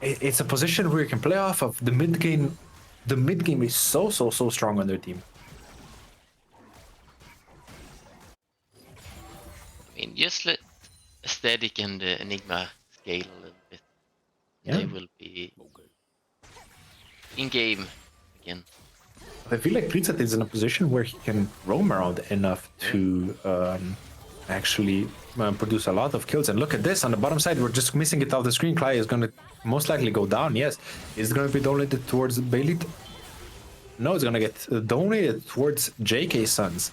it's a position where you can play off of the mid game. The mid game is so strong on their team. I mean, just let Aesthetic and Enigma scale a little bit. Yeah. They will be in game again. I feel like Pritzat is in a position where he can roam around enough to actually produce a lot of kills. And look at this on the bottom side, we're just missing it off the screen. Cly is going to most likely go down. Yes, is it going to be donated towards Bailey? No, it's going to get donated towards JK Sons.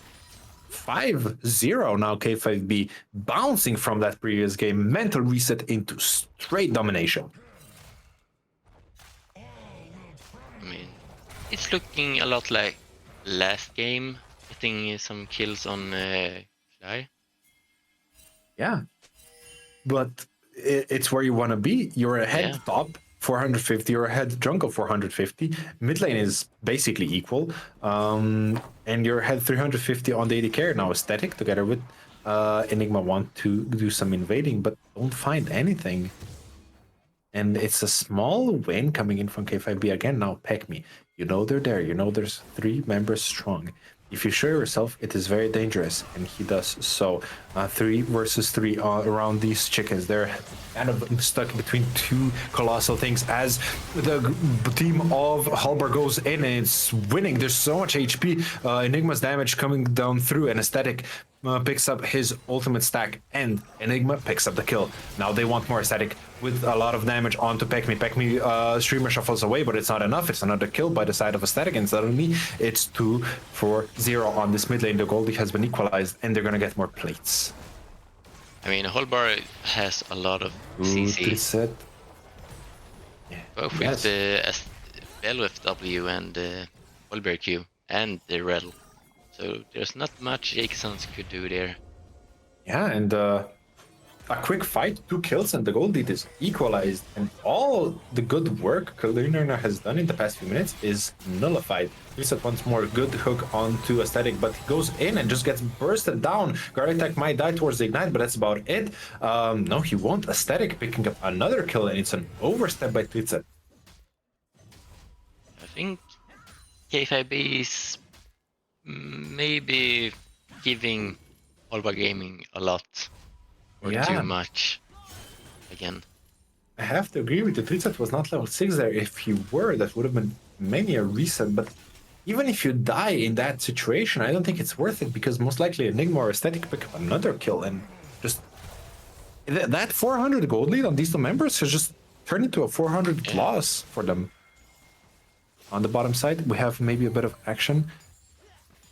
5-0 now. K5B bouncing from that previous game. Mental reset into straight domination. I mean, it's looking a lot like last game, getting some kills on Cly. Yeah, but it's where you want to be. You're ahead top 450, you're ahead jungle 450. Mid lane is basically equal, and you're ahead 350 on the AD carry. Now Aesthetic together with Enigma want to do some invading, but don't find anything. And it's a small win coming in from K5B again. Now Peck Me, you know they're there. You know there's 3 members strong. If you show yourself, it is very dangerous, and he does so. 3 versus 3 around these chickens. They're kind of stuck between 2 colossal things as the team of Hållbar goes in and it's winning. There's so much HP. Enigma's damage coming down through, and Aesthetic picks up his ultimate stack, and Enigma picks up the kill. Now they want more Aesthetic with a lot of damage onto Peck Me. Peck Me streamer shuffles away, but it's not enough. It's another kill by the side of Aesthetic, and suddenly it's 2-4-0 on this mid lane. The Goldie has been equalized, and they're gonna get more plates. I mean, Hållbar has a lot of CC, Yeah. both with the LFW and Hållbar Q and the Rattle. So there's not much Jakesons could do there. Yeah, and a quick fight, 2 kills, and the goal lead is equalized. And all the good work Karolinerna has done in the past few minutes is nullified. Reset once more, good hook onto Aesthetic, but he goes in and just gets bursted down. Guard attack might die towards the ignite, but that's about it. No, he won't. Aesthetic picking up another kill, and it's an overstep by Twitset. I think K5B is maybe giving Hållbar Gaming a lot. Or too much again. I have to agree with you. Twitset was not level 6 there. If he were, that would have been many a reset. But even if you die in that situation, I don't think it's worth it, because most likely Enigma or Aesthetic pick up another kill, and just that 400 gold lead on these 2 members has just turned into a 400 loss for them. On the bottom side, we have maybe a bit of action.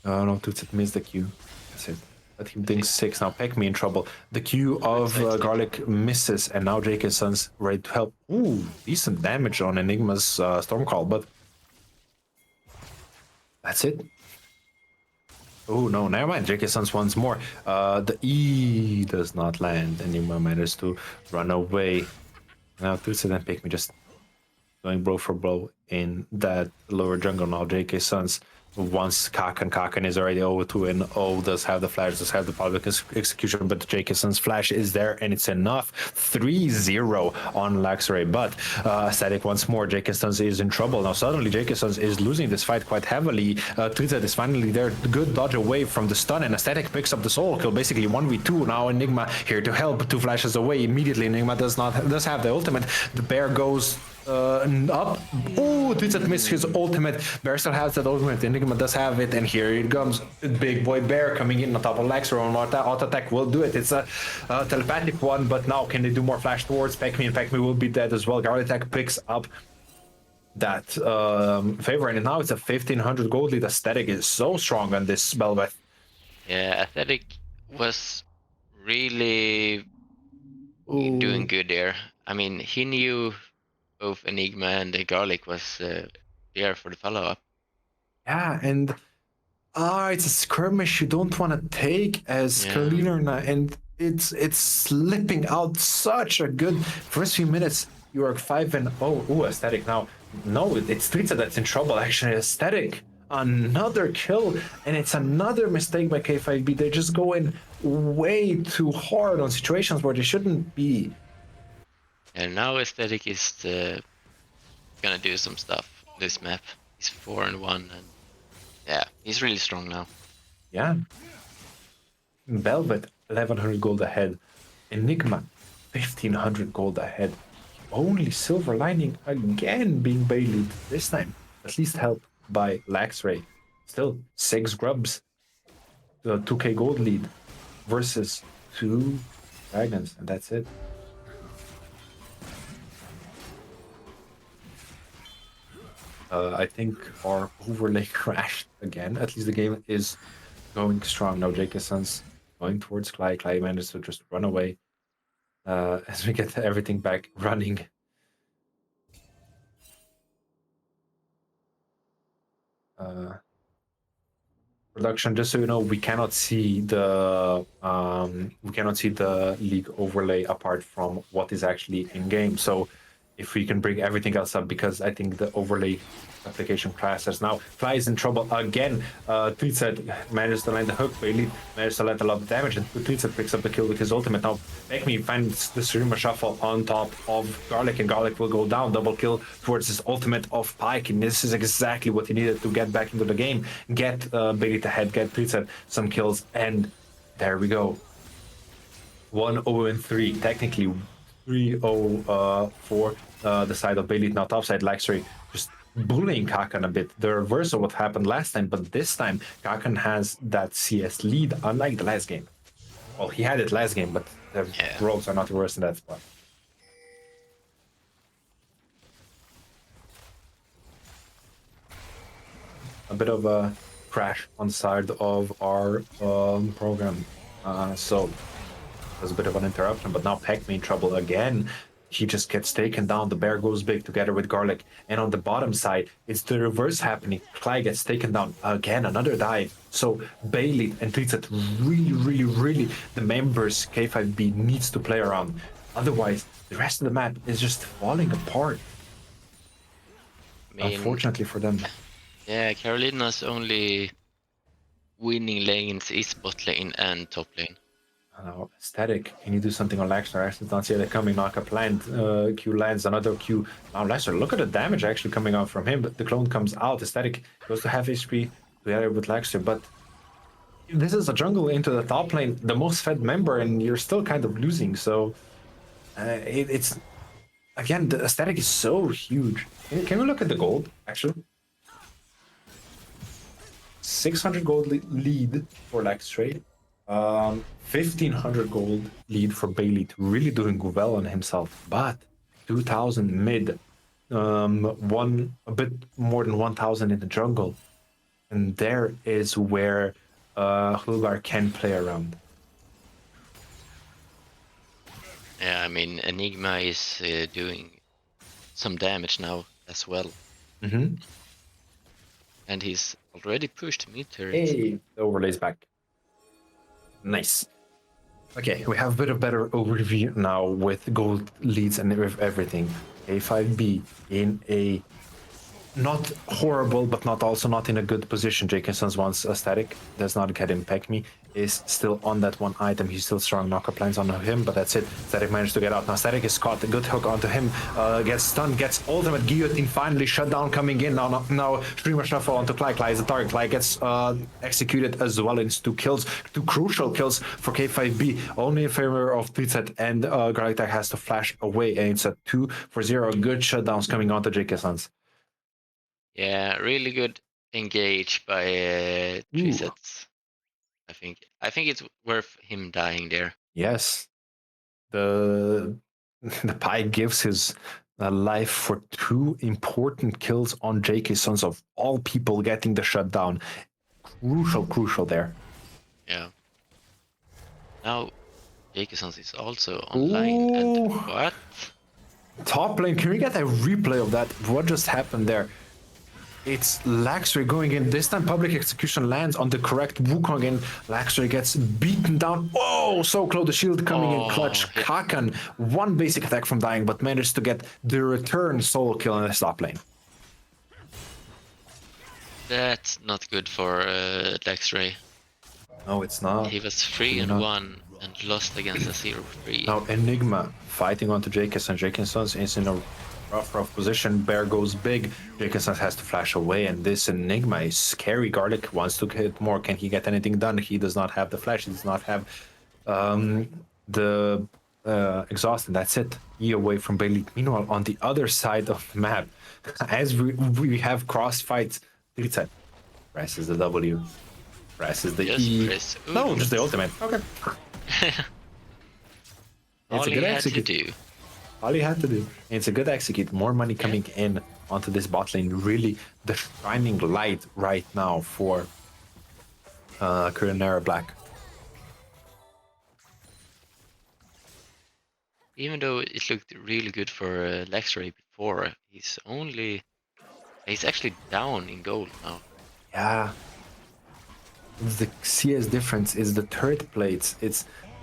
No, Twitset missed the Q. That's it. But he thinks 6 now. Peck Me in trouble. The Q of Garlic misses, and now JK Sons ready to help. Ooh, decent damage on Enigma's Stormcall, but that's it. Oh no, never mind. JK Sons once more. The E does not land. Enigma manages to run away. Now Twitset and Peck Me just going blow for blow in that lower jungle. Now JK Sons once Kakan is already over 2-0, does have the flash, does have the public execution, but JK Sons flash is there, and it's enough. 3-0 on Laxray, but Aesthetic once more. JK Sons is in trouble. Now suddenly JK Sons is losing this fight quite heavily. Twitset is finally there. Good dodge away from the stun, and Aesthetic picks up the solo kill, basically 1v2. Now Enigma here to help. 2 flashes away immediately. Enigma does have the ultimate. The bear goes Up. Ooh, Twitset missed his ultimate. Bear still has that ultimate. Enigma does have it, and here it comes. Big boy Bear coming in on top of Laxer. Auto attack will do it. It's a telepathic one, but now can they do more flash towards Pekmi? And Pekmi will be dead as well. Garlic attack picks up that favor, and now it's a 1500 gold lead. Aesthetic is so strong on this Belveth. Yeah, Aesthetic was really doing good there. I mean, he knew both Enigma and the Garlic was there for the follow-up. Yeah, and it's a skirmish you don't want to take as Karolinerna, and it's slipping out such a good first few minutes. You are 5-0. Ooh, Aesthetic now. No, it's Tritza that's in trouble, actually. Aesthetic, another kill, and it's another mistake by K5B. They're just going way too hard on situations where they shouldn't be. And now Aesthetic is gonna do some stuff this map. He's 4-1, and yeah, he's really strong now. Yeah. Velvet, 1100 gold ahead. Enigma, 1500 gold ahead. Only silver lining again being baileyed. This time, at least helped by Laxray. Still, 6 grubs. 2k gold lead versus 2 dragons, and that's it. I think our overlay crashed again. At least the game is going strong now. Jacobson's going towards Cly. Cly managed to just run away as we get everything back running. Production, just so you know, we cannot see the league overlay apart from what is actually in game. So if we can bring everything else up, because I think the overlay application crashes now. Fly is in trouble again. Tweetset manages to land the hook. Bailey manages to land a lot of damage, and Tweetset picks up the kill with his ultimate. Now Pekmi finds the Surima Shuffle on top of Garlic, and Garlic will go down. Double kill towards his ultimate of Pike, and this is exactly what he needed to get back into the game. Get Bailey to head, get Tweetset some kills, and there we go. 1-0-3, technically 3-0 for the side of Bailey. Now topside Laxray just bullying Kakan a bit. The reverse of what happened last time, but this time Kakan has that CS lead, unlike the last game. Well, he had it last game, but the roles are not worse in that spot. A bit of a crash on the side of our program. So there's a bit of an interruption, but now Pekmi in trouble again. He just gets taken down. The bear goes big together with Garlic. And on the bottom side, it's the reverse happening. Cly gets taken down again, another dive. So Bailey and Tweetset really, the members K5B needs to play around. Otherwise, the rest of the map is just falling apart. Unfortunately for them. Yeah, Karolinerna's only winning lanes is bot lane and top lane. Aesthetic, can you do something on Laxer? I don't see it coming. Knock up land. Q lands another Q. Now Laxer, look at the damage actually coming out from him. But the clone comes out. Aesthetic goes to half HP together with Laxer. But this is a jungle into the top lane, the most fed member, and you're still kind of losing. So it's again, the Aesthetic is so huge. Can we look at the gold actually? 600 gold lead for Laxer. 1500 gold lead for Bailey, really doing well on himself, but 2000 mid, a bit more than 1000 in the jungle, and there is where Hållbar can play around. Yeah, I mean, Enigma is doing some damage now as well. And he's already pushed mid turret. Hey, the overlay's back. Nice. Okay, we have a bit of better overview now with gold leads and with everything. K5B in a not horrible, but not in a good position. Jacobson's once a static does not get impact me. Is still on that one item. He's still strong. Knockup lines on him, but that's it. Static managed to get out. Now Static is caught. A good hook onto him. Gets stunned. Gets ultimate guillotine. Finally shut down. Coming in now. Streamer shuffle onto Clyde. Clyde is the target. Clyde gets executed as well. It's 2 kills. 2 crucial kills for K5B. Only in favor of Pizet, and Garlic Tag has to flash away. And it's a 2-0. Good shutdowns coming onto Jacobson's. Yeah, really good engage by Ooh. Trisets. I think it's worth him dying there. Yes, the Pi gives his life for 2 important kills on JK Sons, of all people, getting the shutdown. Crucial there. Yeah. Now, Jacobsons is also online, and Ooh. what? Top lane, can we get a replay of that? What just happened there? It's Laxray going in. This time public execution lands on the correct Wukong, and Laxray gets beaten down. Oh, so close. The shield coming in clutch. Yeah. Kakan, 1 basic attack from dying, but managed to get the return solo kill in the top lane. That's not good for Laxray. No, it's not. He was 3-1 and lost against a 0-3. Now Enigma fighting onto Jacobson. Jacobson is in a rough position. Bear goes big. Jacobson has to flash away, and this Enigma is scary. Garlic wants to hit more. Can he get anything done? He does not have the flash. He does not have the exhaust, and that's it. E away from Bailey. Meanwhile, on the other side of the map, as we have cross fights, Tritset presses the W, presses the E. Press No, just the ultimate. Okay. All he had to do. All he had to do. It's a good execute. More money coming in onto this bot lane. Really the shining light right now for Karolinerna Black. Even though it looked really good for Laxray before, he's actually down in gold now. Yeah. The CS difference is the turret plates.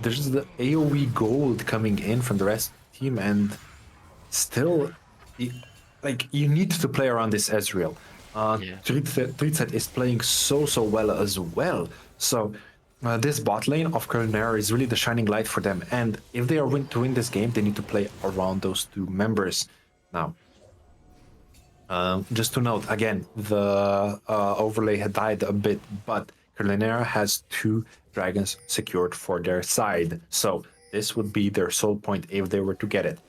There's the AoE gold coming in from the rest of the team, and still, you need to play around this Ezreal. Tritset is playing so well as well. So this bot lane of Karolinerna is really the shining light for them. And if they are to win this game, they need to play around those 2 members. Now, just to note, again, the overlay had died a bit, but Karolinerna has 2 dragons secured for their side. So this would be their sole point if they were to get it.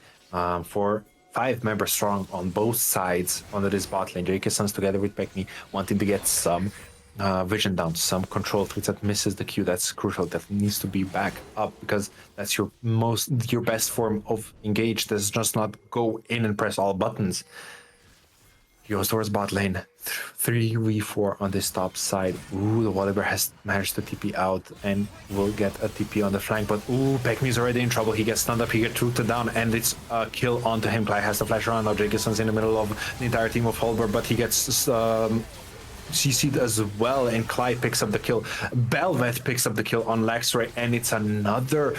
For 5 members strong on both sides under this bot lane, Jacobsons together with Pekni wanting to get some vision down, some control. Tritset misses the Q. That's crucial. That needs to be back up, because that's your best form of engage. Does just not go in and press all buttons. He goes towards bot lane. 3v4 on this top side. Ooh, the Wallbear has managed to TP out and will get a TP on the flank. But ooh, Pekmi's already in trouble. He gets stunned up, he gets rooted down, and it's a kill onto him. Clyde has to flash around. Now Jacobson's in the middle of the entire team of Hållbar, but he gets CC'd as well, and Clyde picks up the kill. Belvet picks up the kill on Laxray, and it's another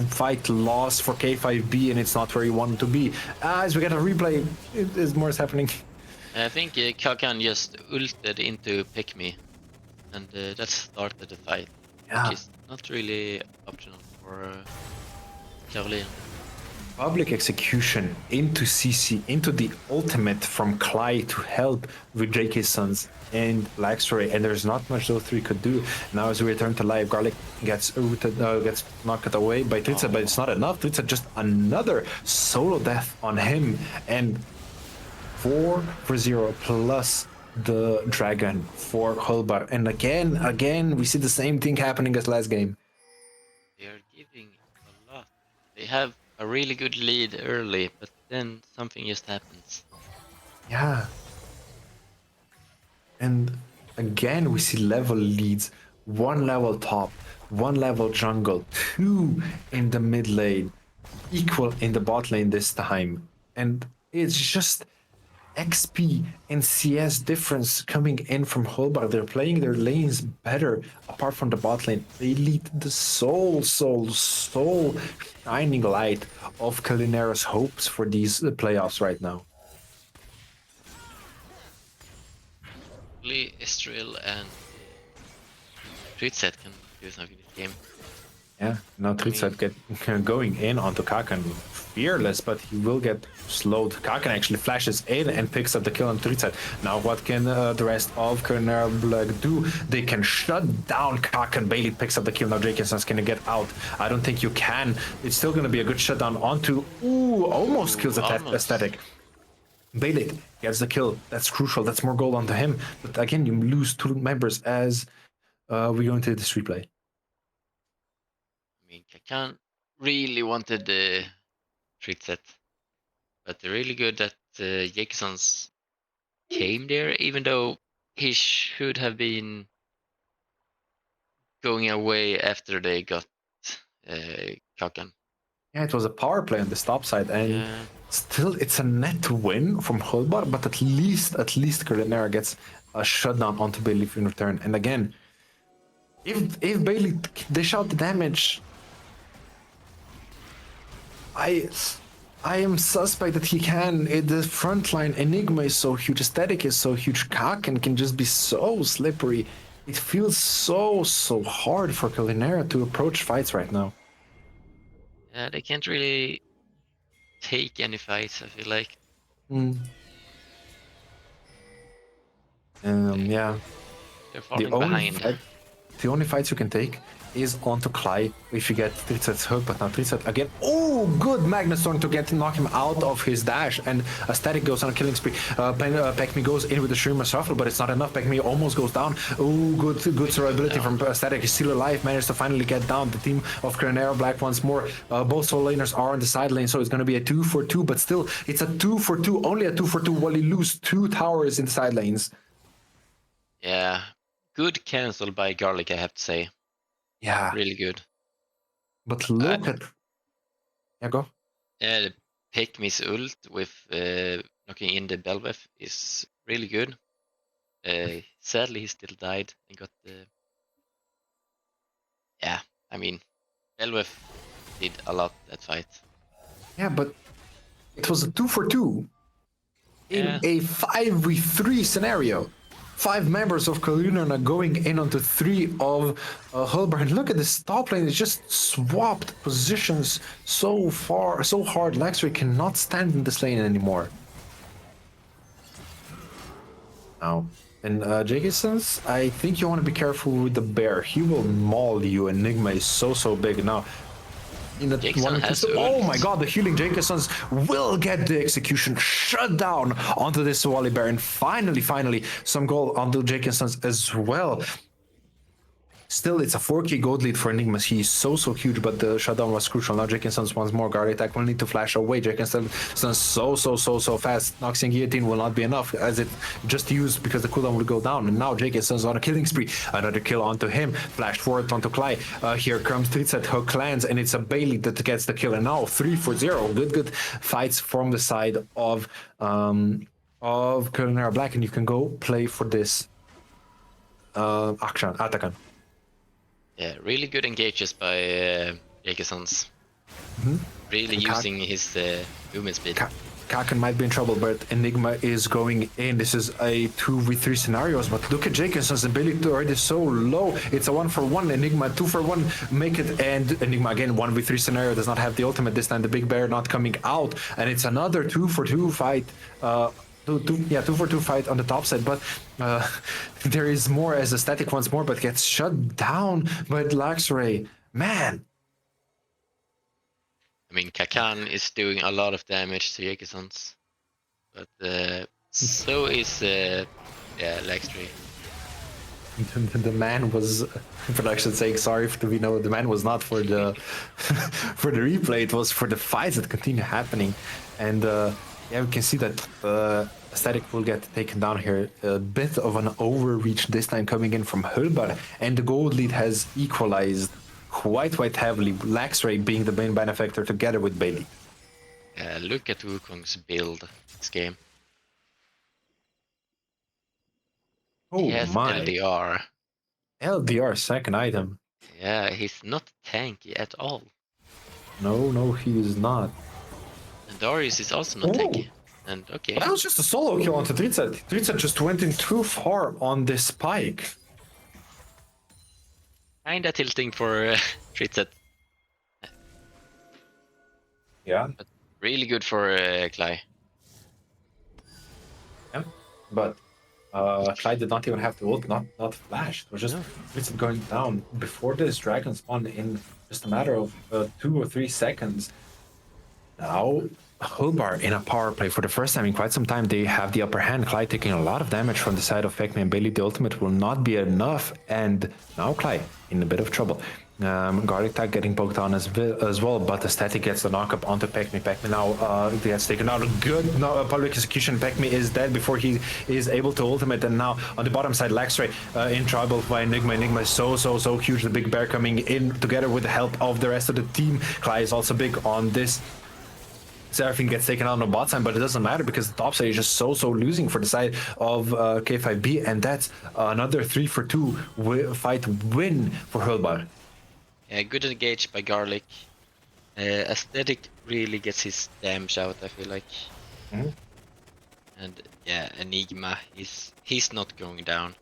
fight loss for K5B, and it's not where you want it to be. As we get a replay, more is happening. I think Kakan just ulted into Pikmi, and that started the fight. Yeah. Which is not really optional for Karolina. Public execution into CC, into the ultimate from Clyde to help with Jacobsons and Laxray, and there's not much those 3 could do. Now as we return to live, Garlic gets rooted, gets knocked away by Tritset, but it's not enough. Tritset just another solo death on him, and 4-0 plus the dragon for Hållbar. And again, we see the same thing happening as last game. They are giving a lot. They have a really good lead early, but then something just happens. Yeah. And again, we see level leads. 1 level top, 1 level jungle, 2 in the mid lane, equal in the bot lane this time. And it's just XP and CS difference coming in from Hållbar. They're playing their lanes better apart from the bot lane. They lead the soul shining light of Karolinerna's hopes for these playoffs right now. Hopefully Estrel and Tritset can do something in this game. Yeah, now Tritset get going in onto Kakan. Fearless, but he will get slowed. Kakan actually flashes in and picks up the kill on Tritset. Now what can the rest of Karolinerna Black do? They can shut down Kakan. Bailey picks up the kill. Now Jakenson's gonna get out. I don't think you can. It's still gonna be a good shutdown onto... Ooh, almost kills almost. Aesthetic. Bailey gets the kill. That's crucial. That's more gold onto him. But again, you lose 2 members as we go into this replay. I mean, Kakan really wanted the Tritset, but they're really good that Jakesons came there, even though he should have been going away after they got Kakan. Yeah, it was a power play on the stop side, and Yeah. still it's a net win from Hållbar, but at least Karolinerna gets a shutdown onto Bailey in return. And again, if Bailey dish out the damage, I am suspect that he can. The frontline Enigma is so huge, Aesthetic is so huge, Kakan can just be so slippery. It feels so hard for Karolinerna to approach fights right now. Yeah, they can't really take any fights, I feel like. Yeah. They're falling behind. The only fights you can take is onto Clyde if you get Tritset's hook, but now Tritset again. Oh, good Magnus Storm to knock him out of his dash, and Aesthetic goes on a killing spree. Pekmi goes in with the Shrimmer Shuffle, but it's not enough. Pekmi almost goes down. Oh, good survivability from Aesthetic. He's still alive, managed to finally get down. The team of Karolinerna Black once more. Both solo laners are on the side lane, so it's going to be a 2-for-2, but still, it's a 2-for-2, only a 2-for-2 while you lose 2 towers in the side lanes. Yeah, good cancel by Garlic, I have to say. Yeah. Really good. But look at... Yeah, go. Yeah, Pekmi's ult with knocking in the Belveth is really good. Sadly, he still died and got the... Yeah, I mean, Belveth did a lot that fight. Yeah, but it was a 2-for-2 in a 5v3 scenario. 5 members of Karolinerna going in onto 3 of Hållbar. And look at this top lane, it's just swapped positions so hard. Laxray cannot stand in this lane anymore. Now, and Jakesons, I think you want to be careful with the bear. He will maul you. Enigma is so big now. Oh my god, the healing Jakesons will get the execution shut down onto this Wally Bear, and finally some goal onto Jakesons as well. Still, it's a 4k gold lead for Enigmas. He is so huge, but the shutdown was crucial. Now Jakesons once more. Guard attack will need to flash away. Jakesons so fast. Noxian Guillotine will not be enough, as it just used because the cooldown will go down. And now Jakesons on a killing spree. Another kill onto him. Flash forward onto Clyde. Here comes Tritset, hook lands, and it's a Bailey that gets the kill. And now 3-for-0. Good fights from the side of Karolinerna Black, and you can go play for this Atakan. Yeah, really good engages by Jakesons. Really using his movement speed. Kakan might be in trouble, but Enigma is going in. This is a 2v3 scenarios, but look at Jakesons' ability already so low. It's a 1-for-1, Enigma 2-for-1, make it, and Enigma again, 1v3 scenario, does not have the ultimate this time, the big bear not coming out, and it's another 2-for-2 fight. 2-for-2 fight on the top side, but there is more as a static once more, but gets shut down by Laxray. Man. I mean, Kakan is doing a lot of damage to Jakesons, but so is Laxray. The man was, production saying sorry to be known, the man was not for the for the replay, it was for the fights that continue happening. And yeah, we can see that Aesthetic will get taken down here. A bit of an overreach this time coming in from Hållbar, and the gold lead has equalized quite heavily, Laxray being the main benefactor together with Bailey. Look at Wukong's build this game. Oh he has my. LDR. LDR, second item. Yeah, he's not tanky at all. No, he is not. And Darius is also not tanky. And okay, That was just a solo kill onto Tritza. Tritza just went in too far on this spike. kinda tilting for Tritset. Yeah. But really good for Clay. Yeah. But Clyde did not even have to ult, not flash. It was just No. Tritza going down before this dragon spawn in just a matter of 2 or 3 seconds. Now, Hållbar in a power play for the first time in quite some time, they have the upper hand. Clyde taking a lot of damage from the side of Pekme and Bailey. The ultimate will not be enough, and now Clyde in a bit of trouble. Garlic tag getting poked on as well, but the static gets the knock-up onto Pekme. Pekme now gets taken out. Good public execution. Pekme is dead before he is able to ultimate, and now on the bottom side, Laxray in trouble by Enigma. Enigma is so huge. The big bear coming in together with the help of the rest of the team. Clyde is also big on this. Seraphine gets taken out on the bot side, but it doesn't matter because the top side is just so losing for the side of K5B, and that's another 3-for-2 fight win for Hållbar. Yeah, good engage by Garlic. Aesthetic really gets his damage out, I feel like. Mhm. And yeah, Enigma, he's not going down.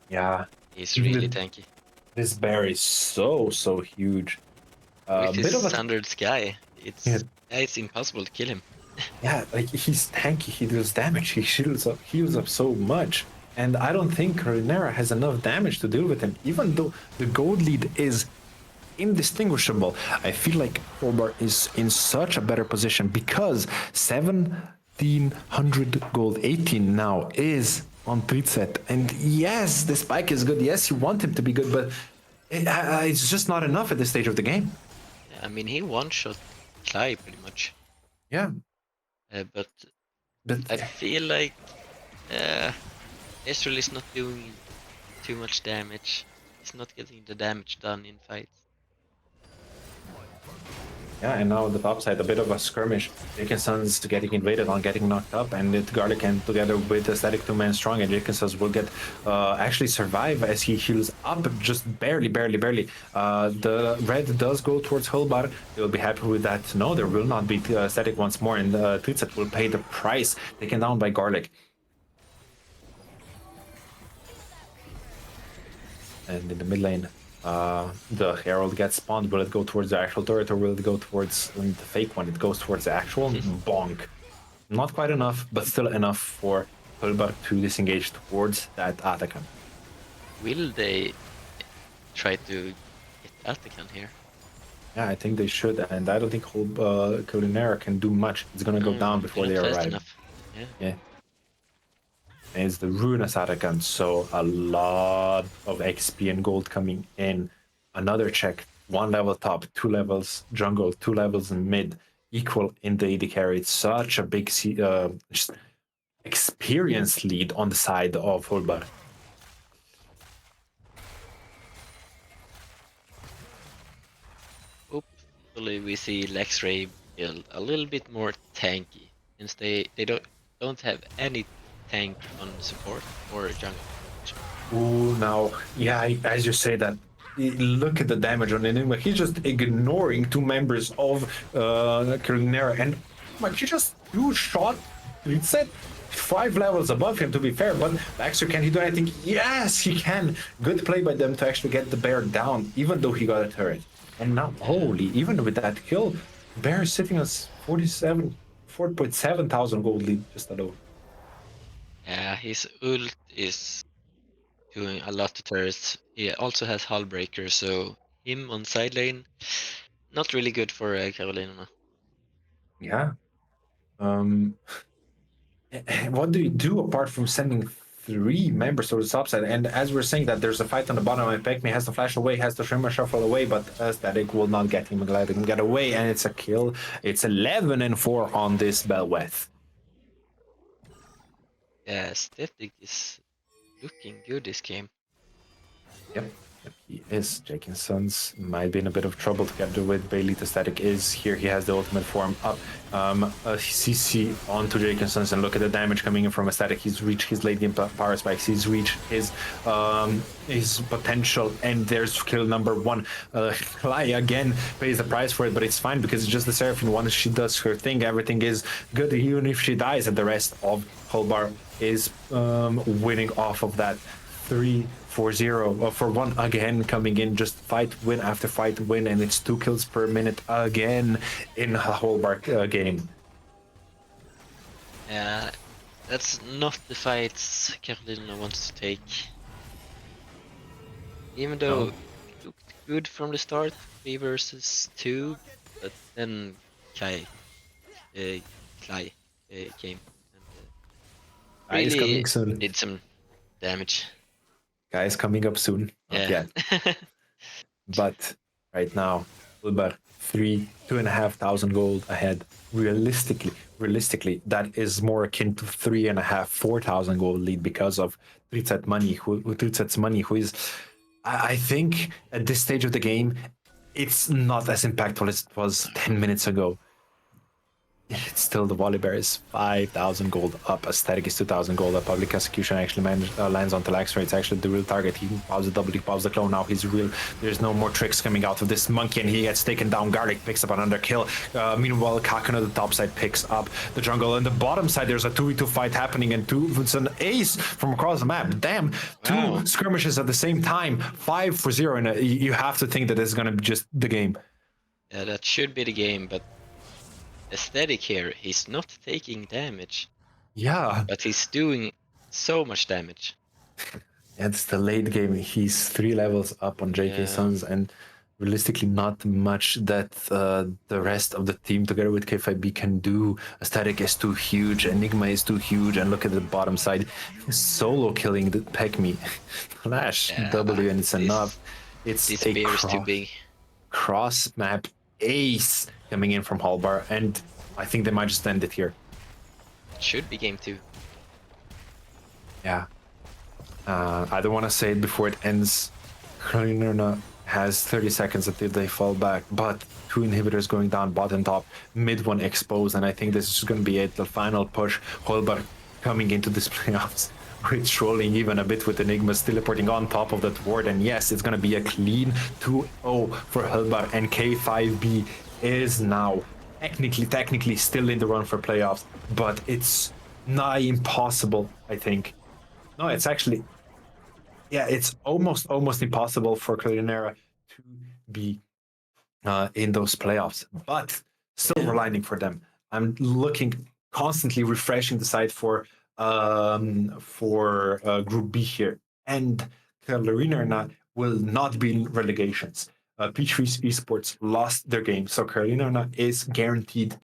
Yeah, He's really Even- tanky. this bear is so huge. With Bit his of a standard sky, Yeah. it's impossible to kill him. Yeah, like he's tanky, he deals damage, he heals up so much. And I don't think Karolinerna has enough damage to deal with him, even though the gold lead is indistinguishable. I feel like Hållbar is in such a better position because 1700 gold, 18 now is on Tritset. And yes, the spike is good. Yes, you want him to be good, but it's just not enough at this stage of the game. I mean, he one-shot Clay pretty much. Yeah, But but I feel like Ezreal is not doing too much damage. He's not getting the damage done in fights. yeah, and now the top side, a bit of a skirmish. Dickinson's getting invaded on, getting knocked up, and Garlic and together with the static 2-man strong, and Dickinson's will get actually survive as he heals up just barely. The red does go towards Hållbar. They'll be happy with that. No, there will not be static once more, and Tritset will pay the price, taken down by Garlic. And in the mid lane, the Herald gets spawned. Will it go towards the actual turret or will it go towards the fake one? It goes towards the actual. Bonk. Not quite enough, but still enough for Hållbar to disengage towards that Atakan. Will they try to get Atakan here? Yeah, I think they should, and I don't think Karolinerna can do much. It's gonna go down before they not fast arrive. enough. Yeah. Yeah. And it's the Ruinous Atakan, so a lot of XP and gold coming in. Another check, 1 level top, 2 levels jungle, 2 levels in mid, equal in the AD carry. It's such a big just experience lead on the side of Hållbar. Hopefully we see Lexray build a little bit more tanky, since they don't have any tank on support or jungle. Ooh, now, yeah, as you say that, look at the damage on Enigma. He's just ignoring 2 members of Karolinerna, and like he just 2-shot. It said 5 levels above him, to be fair, but Baxter, can he do anything? Yes, he can. Good play by them to actually get the bear down, even though he got a turret. And now, holy, even with that kill, Bear is sitting on 4.7 thousand gold lead just alone. Yeah, his ult is doing a lot to turrets. He also has hull breaker, so him on side lane, not really good for Karolinerna. Yeah. What do you do apart from sending 3 members to the top side? And as we're saying that there's a fight on the bottom, and Pekme has to flash away, has to Shimmer Shuffle away, but Static will not get him. Glad he can get away, and it's a kill. It's 11-4 on this Belweth. Yeah, Static is looking good this game. Yep. He is. Jake & Sons might be in a bit of trouble together with Bailey. The static is here. He has the ultimate form up. A CC onto Jake & Sons, and look at the damage coming in from a static. He's reached his late game power spikes. He's reached his potential, and there's kill number 1. Klai again pays the price for it, but it's fine because it's just the Seraphine. Once she does her thing, everything is good, even if she dies, and the rest of Hållbar is winning off of that. 3-4-0 for 1 again coming in, just fight win after fight win, and it's 2 kills per minute again in a Hållbar game. Yeah, that's not the fights Karolinerna wants to take. Even though it looked good from the start, 3 versus 2, but then Klai came and Guy is really coming soon. did some damage. Guy is coming up soon. Not yet. But right now, Hållbar 2,500 gold ahead. Realistically, that is more akin to 3,500-4,000 gold lead because of Tritset's money, who is, I think, at this stage of the game, it's not as impactful as it was 10 minutes ago. It's still the Volibear is 5,000 gold up. Aesthetic is 2,000 gold up. Public Execution actually lands on Talaxra. It's actually the real target. He pops the double, he pops the clone. Now he's real. There's no more tricks coming out of this monkey, and he gets taken down. Garlic picks up another kill. Meanwhile, Kaken on the top side picks up the jungle. On the bottom side, there's a 2v2 fight happening, and it's an ace from across the map. Damn, 2 skirmishes at the same time. 5-0, and you have to think that this is going to be just the game. Yeah, that should be the game, but Aesthetic here, he's not taking damage. Yeah. But he's doing so much damage. It's the late game. He's 3 levels up on JK Sons, and realistically not much that the rest of the team together with K5B can do. Aesthetic is too huge, Enigma is too huge, and look at the bottom side. Solo killing the Pekmi. Flash W, and it's enough. It's this bear is too big. Cross map ace coming in from Hållbar, and I think they might just end it here. Should be game 2. Yeah. I don't want to say it before it ends. Karolinerna has 30 seconds until they fall back, but 2 inhibitors going down bottom top, mid one exposed, and I think this is going to be it. The final push. Hållbar coming into this playoffs. It's trolling even a bit with Enigma teleporting on top of that ward, and yes, it's going to be a clean 2-0 for Hållbar, and K5B is now technically still in the run for playoffs, but it's nigh impossible, I think. No, it's actually, yeah, it's almost impossible for Karolinerna to be in those playoffs, but silver lining for them. I'm looking, constantly refreshing the site for Group B here, and Karolinerna will not be in relegations. Peach Esports lost their game, so Karolinerna is guaranteed